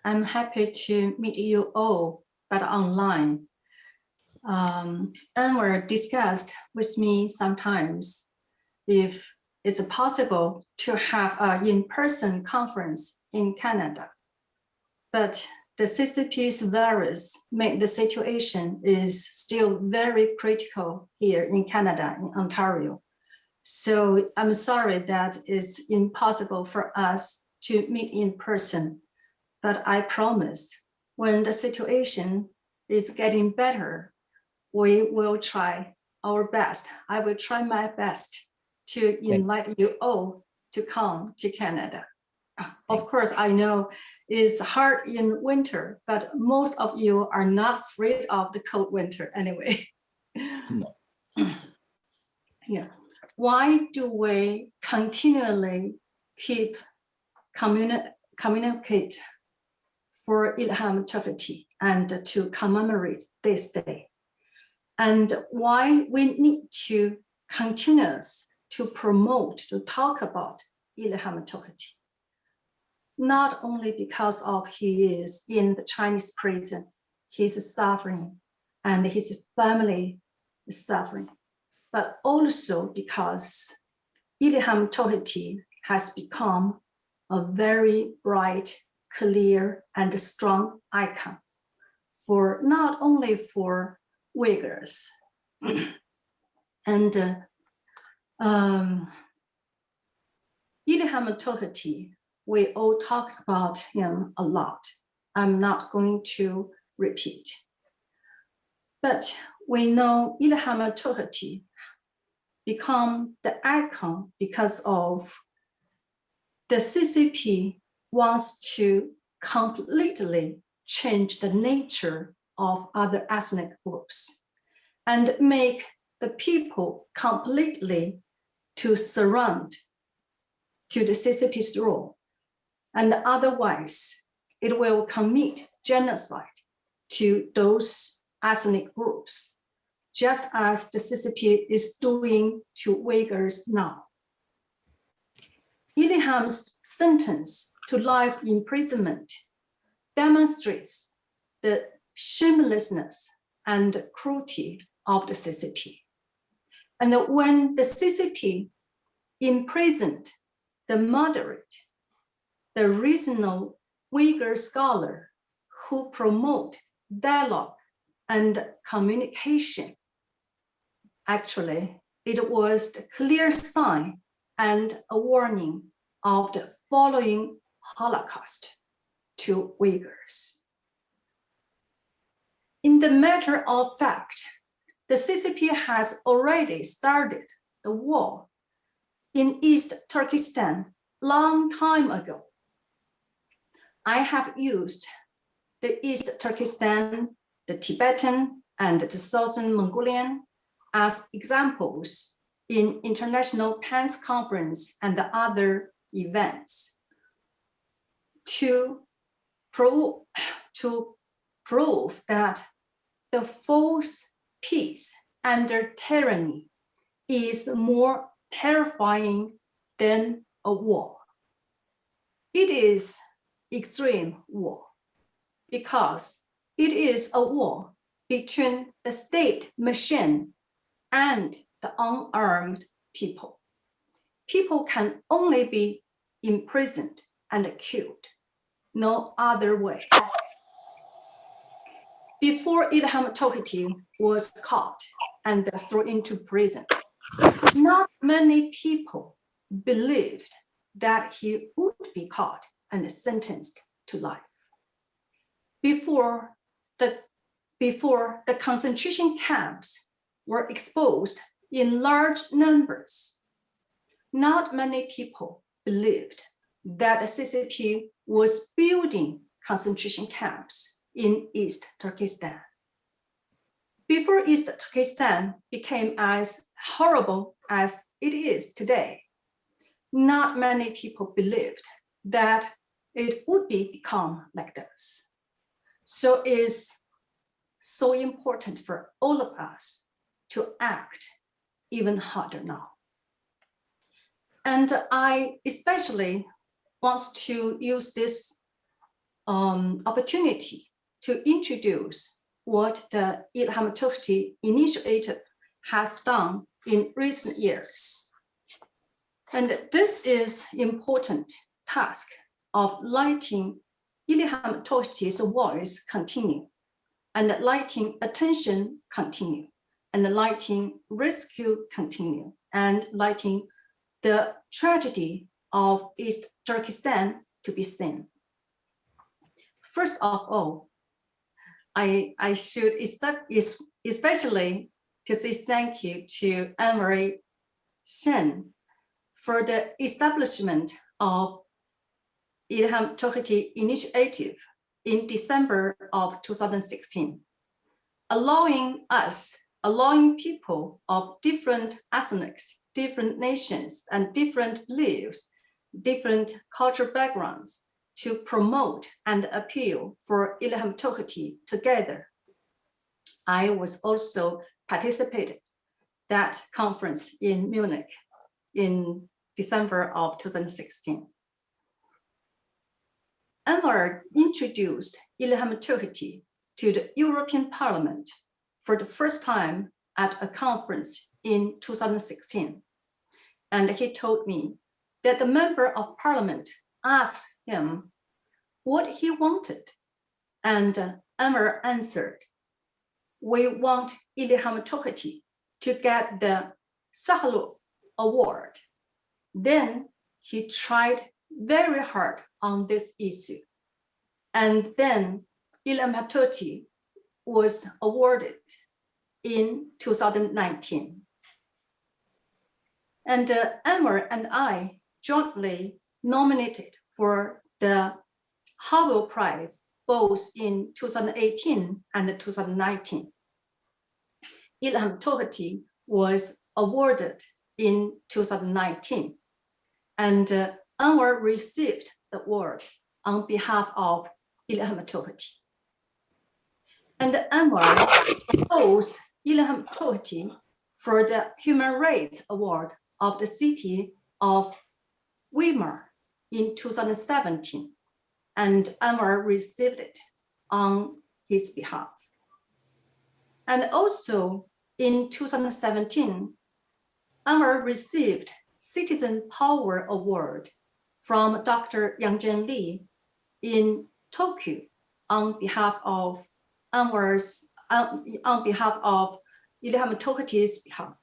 I'm happy to meet you all, but online. Anwar discussed with me sometimes if it's possible to have an in-person conference in Canada. But the CCP's virus made the situation is still very critical here in Canada, in Ontario. So I'm sorry that it's impossible for us to meet in person, but I promise when the situation is getting better, we will try our best. I will try my best to invite you all to come to Canada. Of course, I know it's hard in winter, but most of you are not afraid of the cold winter anyway. No. Yeah. Why do we continually keep communicate for Ilham Tohti and to commemorate this day? And why we need to continue to promote, to talk about Ilham Tohti? Not only because of he is in the Chinese prison, he's suffering and his family is suffering, but also because Ilham Tohti has become a very bright, clear, and strong icon for not only for Uyghurs. And Ilham Tohti, we all talked about him a lot. I'm not going to repeat. But we know Ilham Tohti become the icon because of the CCP wants to completely change the nature of other ethnic groups and make the people completely to surround to the CCP's rule. And otherwise, it will commit genocide to those ethnic groups, just as the CCP is doing to Uyghurs now. Ilham's sentence to life imprisonment demonstrates the shamelessness and cruelty of the CCP. And when the CCP imprisoned the moderate, the regional Uyghur scholar who promote dialogue and communication, actually, it was the clear sign and a warning of the following Holocaust to Uyghurs. In the matter of fact, the CCP has already started the war in East Turkestan long time ago. I have used the East Turkestan, the Tibetan, and the Southern Mongolian as examples in International PANS Conference and the other events to prove that the false peace under tyranny is more terrifying than a war. It is extreme war because it is a war between the state machine and the unarmed people. People can only be imprisoned and killed, no other way. Before Ilham Tohti was caught and thrown into prison, not many people believed that he would be caught and sentenced to life. Before the concentration camps were exposed in large numbers, not many people believed that the CCP was building concentration camps in East Turkestan. Before East Turkestan became as horrible as it is today, not many people believed that it would become like this. So it's so important for all of us to act even harder now. And I especially want to use this opportunity to introduce what the Ilham Tohti initiative has done in recent years. And this is important task of letting Ilham Tohti's voice continue, and letting attention continue, and letting rescue continue, and letting the tragedy of East Turkestan to be seen. First of all, I should especially to say thank you to Anne-Marie Sen for the establishment of Ilham Tohti initiative in December of 2016, allowing people of different ethnics, different nations, and different beliefs, different cultural backgrounds to promote and appeal for Ilham Tohti together. I was also participated that conference in Munich in December of 2016. Anwar introduced Ilham Tohti to the European Parliament for the first time at a conference in 2016. And he told me that the member of parliament asked him what he wanted. And Anwar answered, "We want Ilham Tohti to get the Sakharov Award." Then he tried very hard on this issue. And then Ilham Tohti was awarded in 2019. And Anwar and I jointly nominated for the Havel Prize both in 2018 and 2019. Ilham Tohti was awarded in 2019, and Anwar received the award on behalf of Ilham Tohti. And Anwar proposed Ilham Tohti for the Human Rights Award of the city of Weimar in 2017, and Anwar received it on his behalf. And also in 2017, Anwar received Citizen Power Award from Dr. Yang Zhenli in Tokyo on behalf of Anwar's, on behalf of Ilham Tohti's behalf.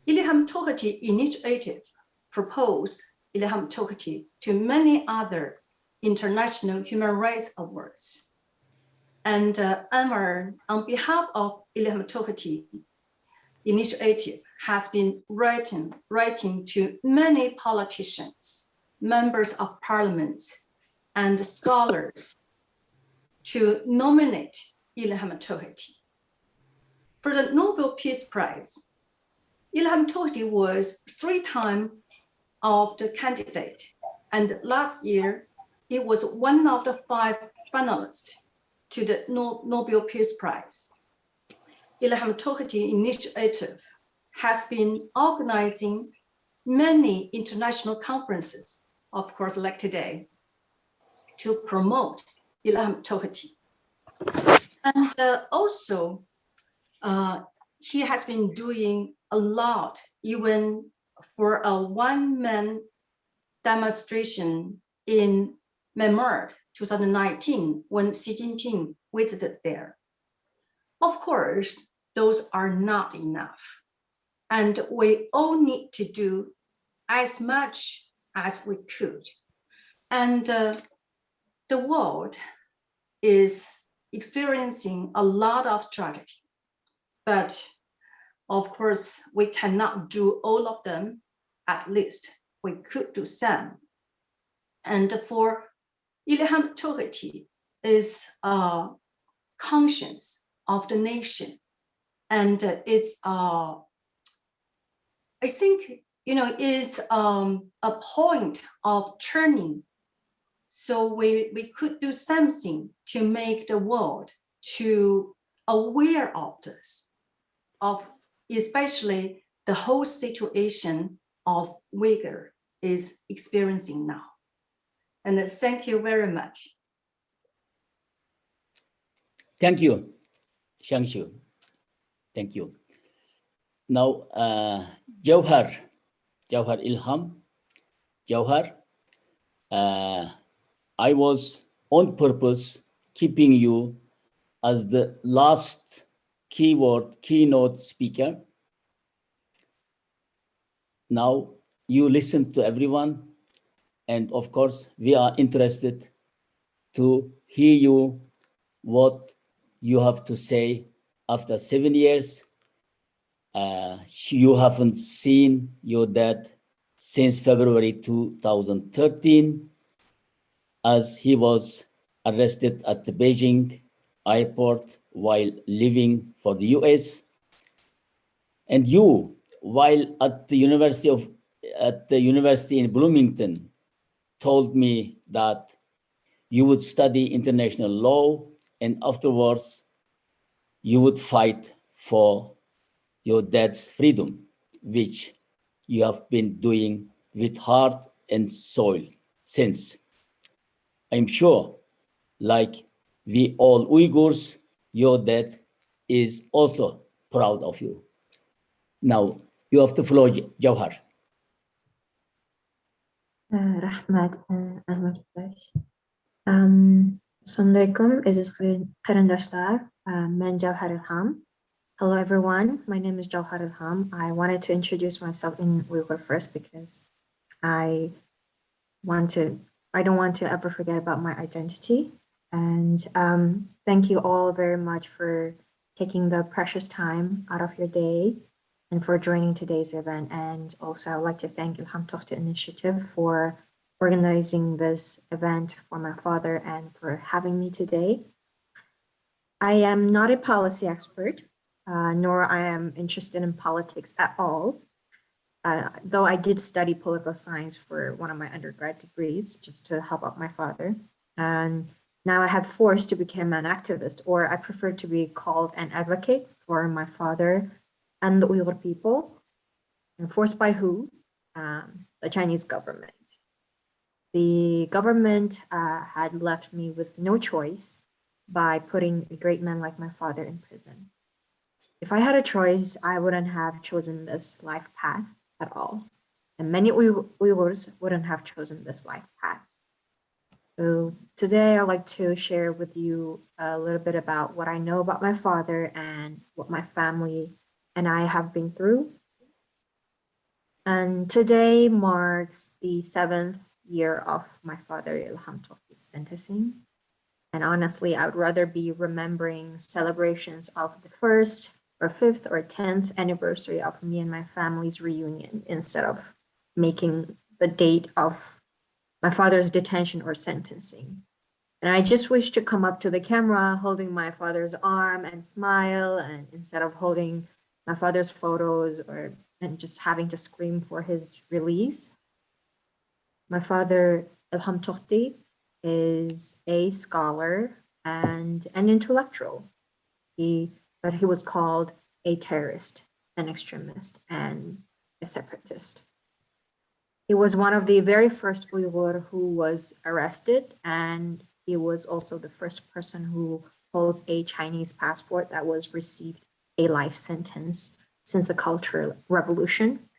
Ilham Tohti initiative proposed Ilham Tohti to many other international human rights awards. And Anwar, on behalf of Ilham Tohti initiative, has been writing to many politicians, members of parliament, and scholars to nominate Ilham Tohti. For the Nobel Peace Prize, Ilham Tohti was 3 times of the candidate, and last year he was one of the 5 finalists to the Nobel Peace Prize. Ilham Tohti initiative has been organizing many international conferences, of course, like today, to promote Ilham Tohti. And also, he has been doing a lot, even for a one-man demonstration in Myanmar 2019 when Xi Jinping visited there. Of course, those are not enough. And we all need to do as much as we could. And the world is experiencing a lot of tragedy. But of course, we cannot do all of them, at least we could do some. And for Ilham Tohti is a conscience of the nation. And it's, I think, is a point of turning. So we could do something to make the world to aware of this, of especially the whole situation of Uyghur is experiencing now. And thank you very much. Thank you, Shangshu. Thank you. Now, Jauhar Ilham. Jauhar, I was on purpose keeping you as the last keynote speaker. Now you listen to everyone, and of course, we are interested to hear you, what you have to say after 7 years. You haven't seen your dad since February 2013, as he was arrested at the Beijing airport while leaving for the US. And you, while at the university in Bloomington, told me that you would study international law and afterwards you would fight for your dad's freedom, which you have been doing with heart and soul since. I'm sure, like we all Uyghurs, your dad is also proud of you. Now, you have the floor, Jauhar. Rahmat, arkadaş. Assalamualaikum, aziz qarindoshlar. Men Jauhar Ilham. Hello everyone, my name is Jauhar Ilham. I wanted to introduce myself in Uyghur first because I don't want to ever forget about my identity. And thank you all very much for taking the precious time out of your day and for joining today's event. And also I'd like to thank Ilham Tohti Initiative for organizing this event for my father and for having me today. I am not a policy expert, nor I am interested in politics at all. Though I did study political science for one of my undergrad degrees just to help out my father. And now I have forced to become an activist, or I prefer to be called an advocate for my father and the Uyghur people. And forced by who? The Chinese government. The government had left me with no choice by putting a great man like my father in prison. If I had a choice, I wouldn't have chosen this life path at all. And many Uyghurs wouldn't have chosen this life path. So today I'd like to share with you a little bit about what I know about my father and what my family and I have been through. And today marks the 7th year of my father Ilham Tohti's sentencing. And honestly, I would rather be remembering celebrations of the 1st or 5th or 10th anniversary of me and my family's reunion instead of making the date of my father's detention or sentencing. And I just wish to come up to the camera holding my father's arm and smile, and instead of holding my father's photos and just having to scream for his release. My father, Ilham Tohti, is a scholar and an intellectual. But he was called a terrorist, an extremist, and a separatist. He was one of the very first Uyghur who was arrested, and he was also the first person who holds a Chinese passport that was received a life sentence since the Cultural Revolution.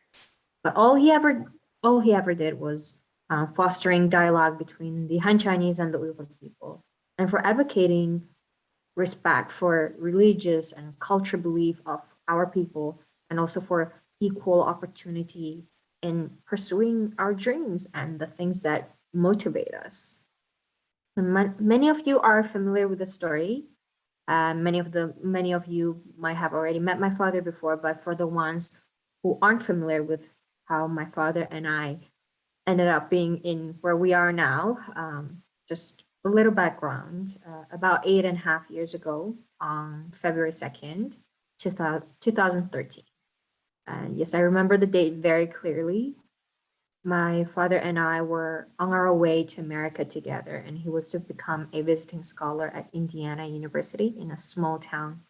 But all he ever did was fostering dialogue between the Han Chinese and the Uyghur people, and for advocating respect for religious and cultural belief of our people, and also for equal opportunity in pursuing our dreams and the things that motivate us. And many of you are familiar with the story. Many of you might have already met my father before, but for the ones who aren't familiar with how my father and I ended up being in where we are now. Just a little background, about 8.5 years ago, on February 2nd, 2013. And yes, I remember the date very clearly. My father and I were on our way to America together, and he was to become a visiting scholar at Indiana University in a small town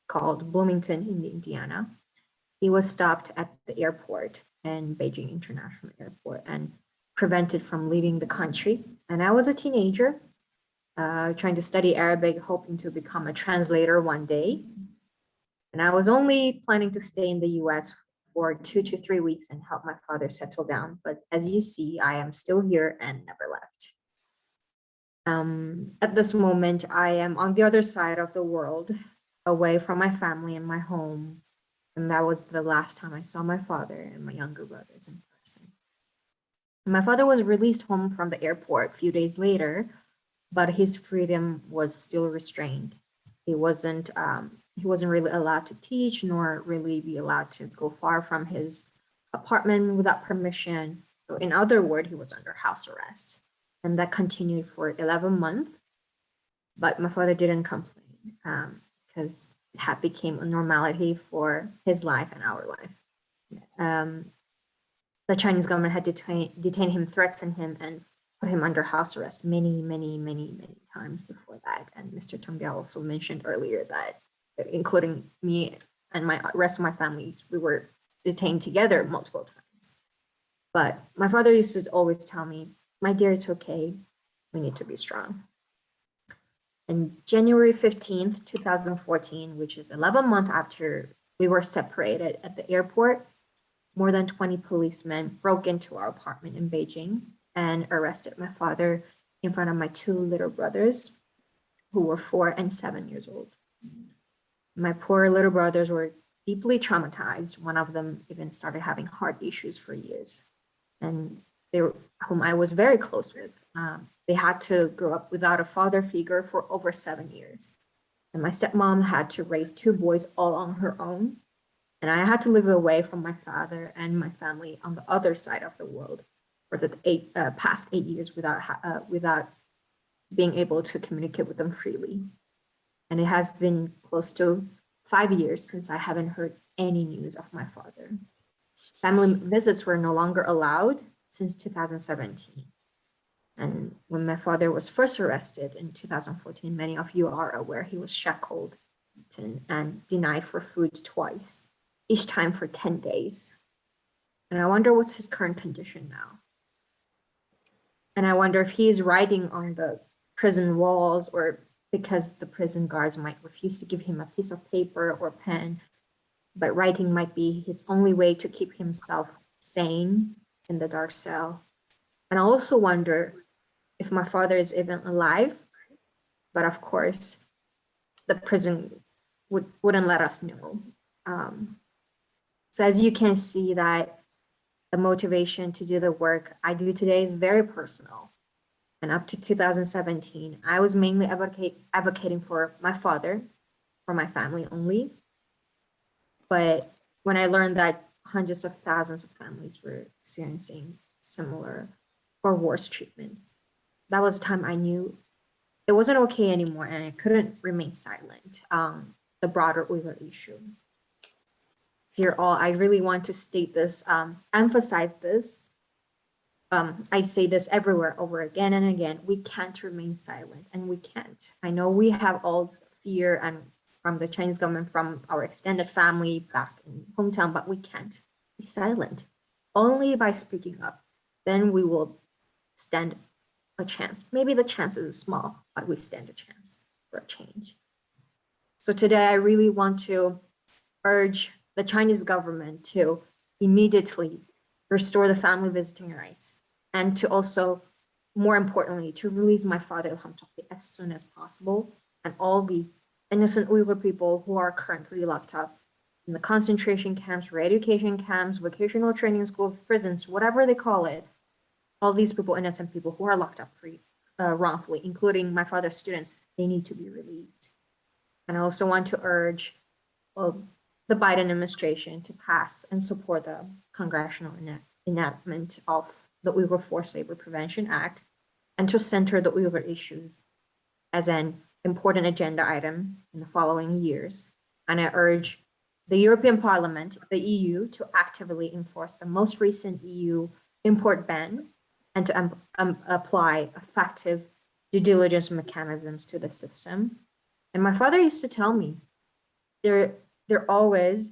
called Bloomington in Indiana. He was stopped at the airport in Beijing International Airport and prevented from leaving the country. And I was a teenager trying to study Arabic, hoping to become a translator one day. And I was only planning to stay in the US for 2 to 3 weeks and help my father settle down. But as you see, I am still here and never left. At this moment, I am on the other side of the world, away from my family and my home. And that was the last time I saw my father and my younger brothers in person. My father was released home from the airport a few days later, but his freedom was still restrained. He wasn't really allowed to teach, nor really be allowed to go far from his apartment without permission. So in other words, he was under house arrest. And that continued for 11 months. But my father didn't complain because it had become a normality for his life and our life. The Chinese government had detained him, threatened him, and put him under house arrest many times before that. And Mr. Tongbia also mentioned earlier that, including me and my rest of my families, we were detained together multiple times. But my father used to always tell me, "My dear, it's okay. We need to be strong." And January 15th, 2014, which is 11 months after we were separated at the airport, more than 20 policemen broke into our apartment in Beijing and arrested my father in front of my 2 little brothers, who were 4 and 7 years old. My poor little brothers were deeply traumatized. One of them even started having heart issues for years. And whom I was very close with, they had to grow up without a father figure for over 7 years. And my stepmom had to raise 2 boys all on her own. And I had to live away from my father and my family on the other side of the world for the past 8 years without being able to communicate with them freely. And it has been close to 5 years since I haven't heard any news of my father. Family visits were no longer allowed since 2017. And when my father was first arrested in 2014, many of you are aware he was shackled and denied for food twice, each time for 10 days. And I wonder what's his current condition now. And I wonder if he's writing on the prison walls, or because the prison guards might refuse to give him a piece of paper or pen, but writing might be his only way to keep himself sane in the dark cell. And I also wonder if my father is even alive, but of course, the prison wouldn't let us know. So as you can see, that the motivation to do the work I do today is very personal. And up to 2017, I was mainly advocating for my father, for my family only. But when I learned that hundreds of thousands of families were experiencing similar or worse treatments, that was the time I knew it wasn't okay anymore, and I couldn't remain silent on the broader Uyghur issue. Dear all, I really want to state this, emphasize this. I say this everywhere over again and again. We can't remain silent, and we can't. I know we have all fear and from the Chinese government, from our extended family back in hometown, but we can't be silent. Only by speaking up, then we will stand a chance. Maybe the chance is small, but we stand a chance for a change. So today I really want to urge the Chinese government to immediately restore the family visiting rights, and to also, more importantly, to release my father Ilham Tohti as soon as possible, and all the innocent Uyghur people who are currently locked up in the concentration camps, re-education camps, vocational training schools, prisons, whatever they call it. All these people, innocent people who are locked up wrongfully, including my father's students, they need to be released. And I also want to urge the Biden administration to pass and support the congressional enactment of the Uyghur Forced Labor Prevention Act and to center the Uyghur issues as an important agenda item in the following years. And I urge the European Parliament, the EU, to actively enforce the most recent EU import ban and to apply effective due diligence mechanisms to the system. And my father used to tell me, there always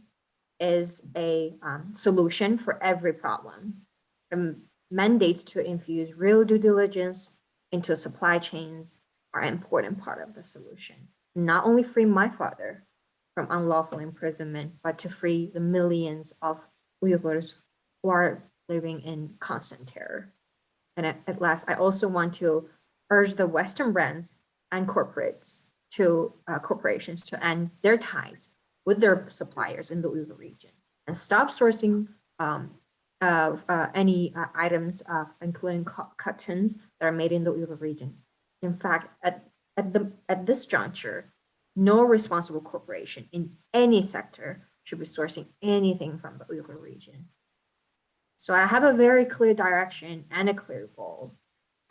is a solution for every problem. From mandates to infuse real due diligence into supply chains are an important part of the solution. Not only free my father from unlawful imprisonment, but to free the millions of Uyghurs who are living in constant terror. And at last, I also want to urge the Western brands and corporations to end their ties with their suppliers in the Uyghur region and stop sourcing any items, including cottons that are made in the Uyghur region. In fact, at this juncture, no responsible corporation in any sector should be sourcing anything from the Uyghur region. So I have a very clear direction and a clear goal,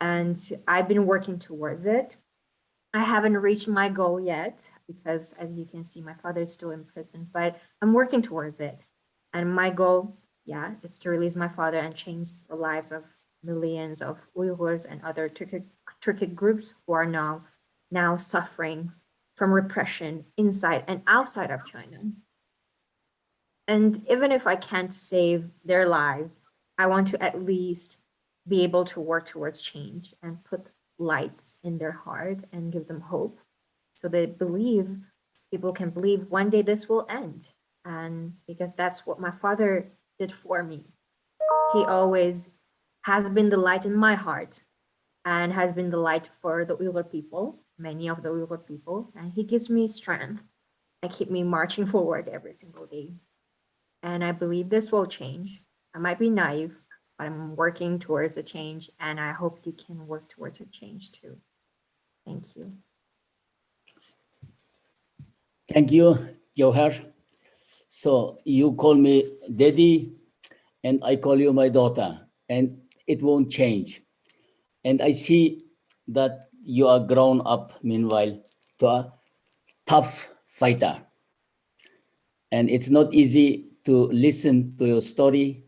and I've been working towards it. I haven't reached my goal yet because, as you can see, my father is still in prison, but I'm working towards it. And my goal, yeah, it's to release my father and change the lives of millions of Uyghurs and other Turkic groups who are now suffering from repression inside and outside of China. And even if I can't save their lives, I want to at least be able to work towards change and put lights in their heart and give them hope so they believe, people can believe one day this will end. And because that's what my father did for me. He always has been the light in my heart and has been the light for the Uyghur people, many of the Uyghur people, and he gives me strength and keep me marching forward every single day. And I believe this will change. I might be naive, but I'm working towards a change, and I hope you can work towards a change too. Thank you. Thank you, Jawhar. So you call me daddy, and I call you my daughter, and it won't change. And I see that you are grown up, meanwhile, to a tough fighter. And it's not easy to listen to your story,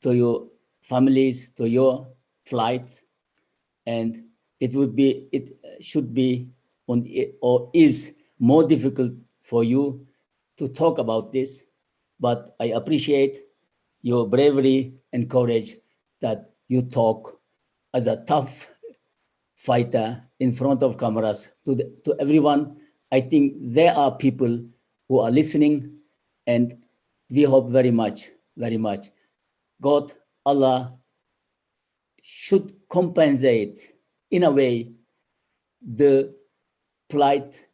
to your families, to your flights. And it should be, or is more difficult for you to talk about this. But I appreciate your bravery and courage that you talk as a tough fighter in front of cameras to everyone. I think there are people who are listening, and we hope very much, very much. God, Allah should compensate in a way the plight,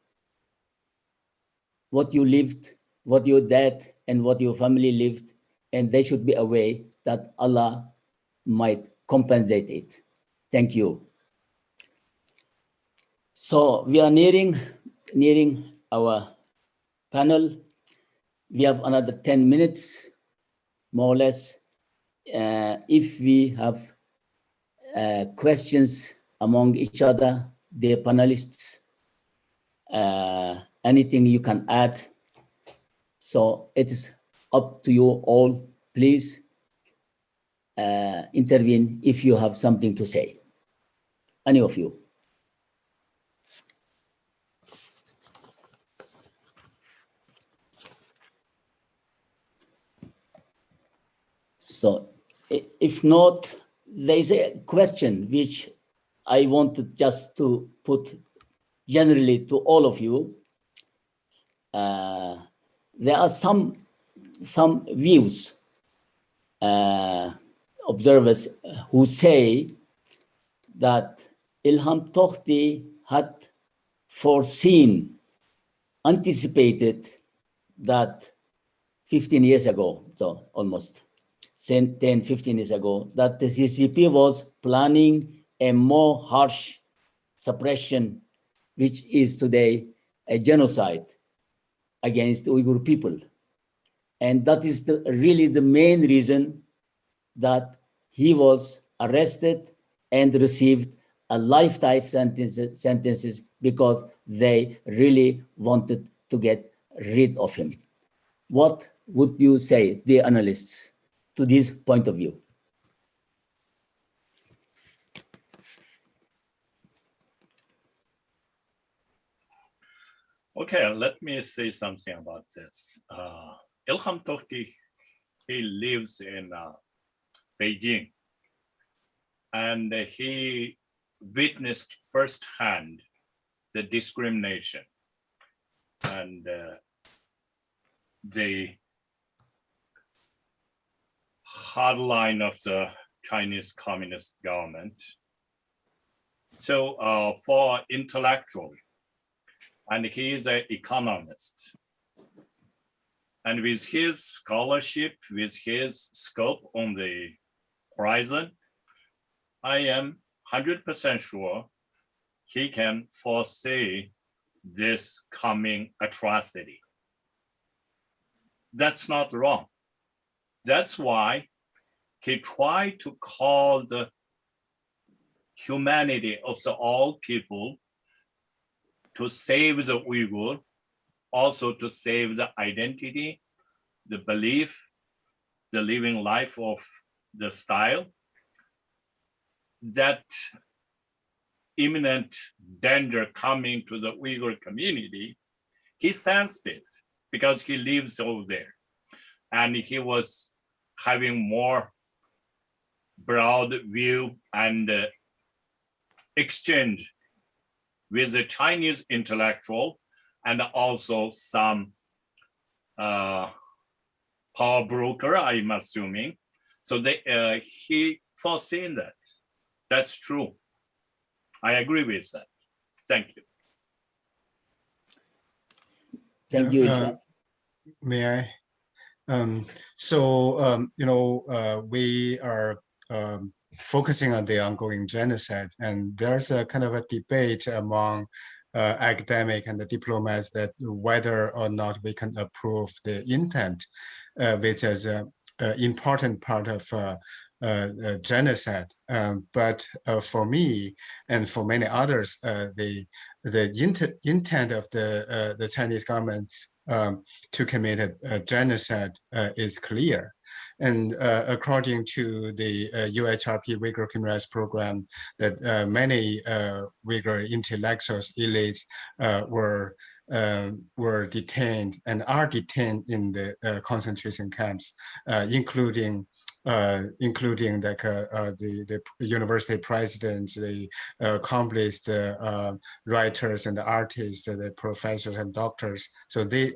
what you lived, what your dad and what your family lived, and there should be a way that Allah might compensate it. Thank you. So we are nearing our panel. We have another 10 minutes, more or less. If we have questions among each other, the panelists, anything you can add. So it is up to you all. Please intervene if you have something to say. Any of you. So if not, there is a question which I want to just to put generally to all of you. There are some views, observers who say that Ilham Tohti had foreseen, anticipated that 15 years ago, so almost 10, 15 years ago, that the CCP was planning a more harsh suppression, which is today a genocide against Uyghur people. And that is really the main reason that he was arrested and received a lifetime sentences because they really wanted to get rid of him. What would you say, the analysts, to this point of view? Okay, let me say something about this. Ilham Tohti, he lives in Beijing, and he witnessed firsthand the discrimination and the hard line of the Chinese Communist government. So for intellectual, and he is an economist, and with his scholarship, with his scope on the horizon, I am 100% sure he can foresee this coming atrocity. That's not wrong. That's why he tried to call the humanity of the all people to save the Uyghur, also to save the identity, the belief, the living life of the style. That imminent danger coming to the Uyghur community, he sensed it because he lives over there. And he was having more broad view and exchange with the Chinese intellectual and also some power broker, I'm assuming. So he foreseen that. That's true. I agree with that. Thank you. Thank you, Ilham. May I? We are focusing on the ongoing genocide, and there's a kind of a debate among academic and the diplomats that whether or not we can approve the intent, which is an important part of genocide. But for me and for many others, the intent of the Chinese government to commit a genocide is clear. And according to the UHRP Uyghur Human Rights Program, that many Uyghur intellectuals, elites were detained and are detained in the concentration camps, including the university presidents, the accomplished writers and the artists, the professors and doctors. So they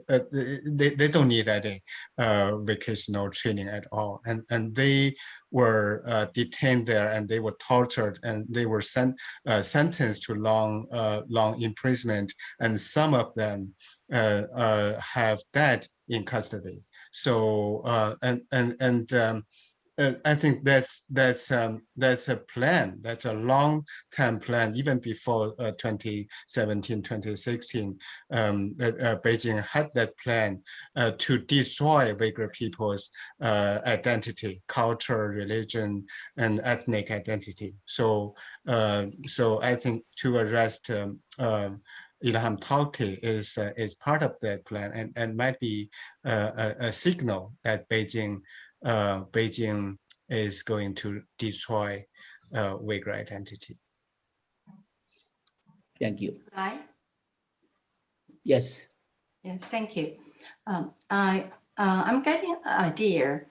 don't need any vocational training at all, and they were detained there, and they were tortured, and they were sentenced to long imprisonment, and some of them have died in custody. So I think that's a plan. That's a long-term plan. Even before 2017, 2016, that Beijing had that plan to destroy Uyghur people's identity, culture, religion, and ethnic identity. So I think to arrest Ilham Tohti is part of that plan, and might be a signal that Beijing is going to destroy Uyghur identity. Thank you. Right? Yes. Yes, thank you. I'm getting an idea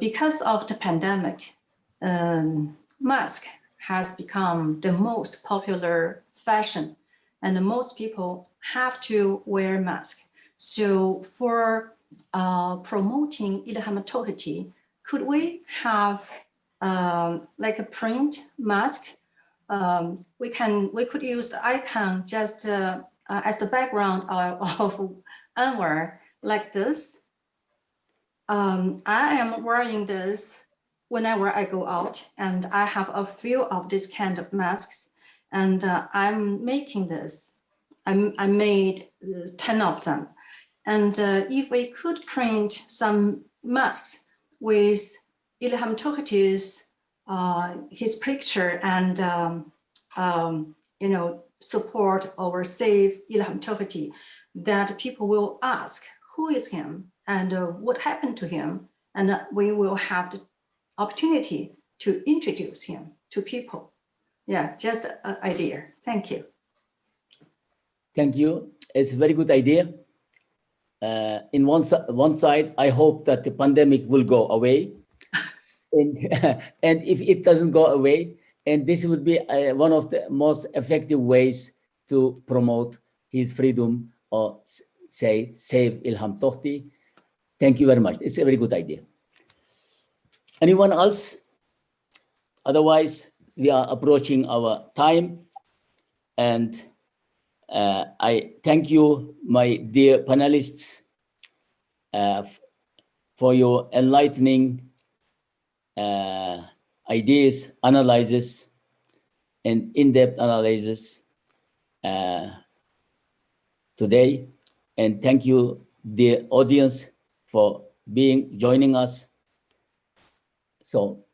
because of the pandemic, mask has become the most popular fashion, and most people have to wear mask. So for promoting Ilham Tohti, could we have like a print mask? We could use icon just as a background of Anwar, like this. I am wearing this whenever I go out, and I have a few of this kind of masks, and I'm making this. I made 10 of them. And if we could print some masks with Ilham Tohti's his picture and support or save Ilham Tohti, that people will ask who is him and what happened to him, and we will have the opportunity to introduce him to people. Yeah, just an idea. Thank you. Thank you. It's a very good idea. In one side, I hope that the pandemic will go away. And, and if it doesn't go away, and this would be one of the most effective ways to promote his freedom or say, save Ilham Tohti. Thank you very much. It's a very good idea. Anyone else? Otherwise, we are approaching our time. And I thank you, my dear panelists, for your enlightening ideas, analysis, and in-depth analysis today. And thank you, dear audience, for joining us. So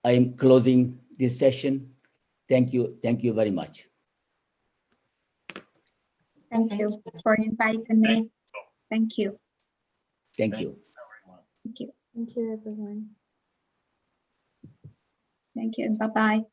I'm closing this session. Thank you very much. Thank you for inviting me. Thank you. Thank you. Thank you. Thank you, everyone. Thank you. Bye-bye.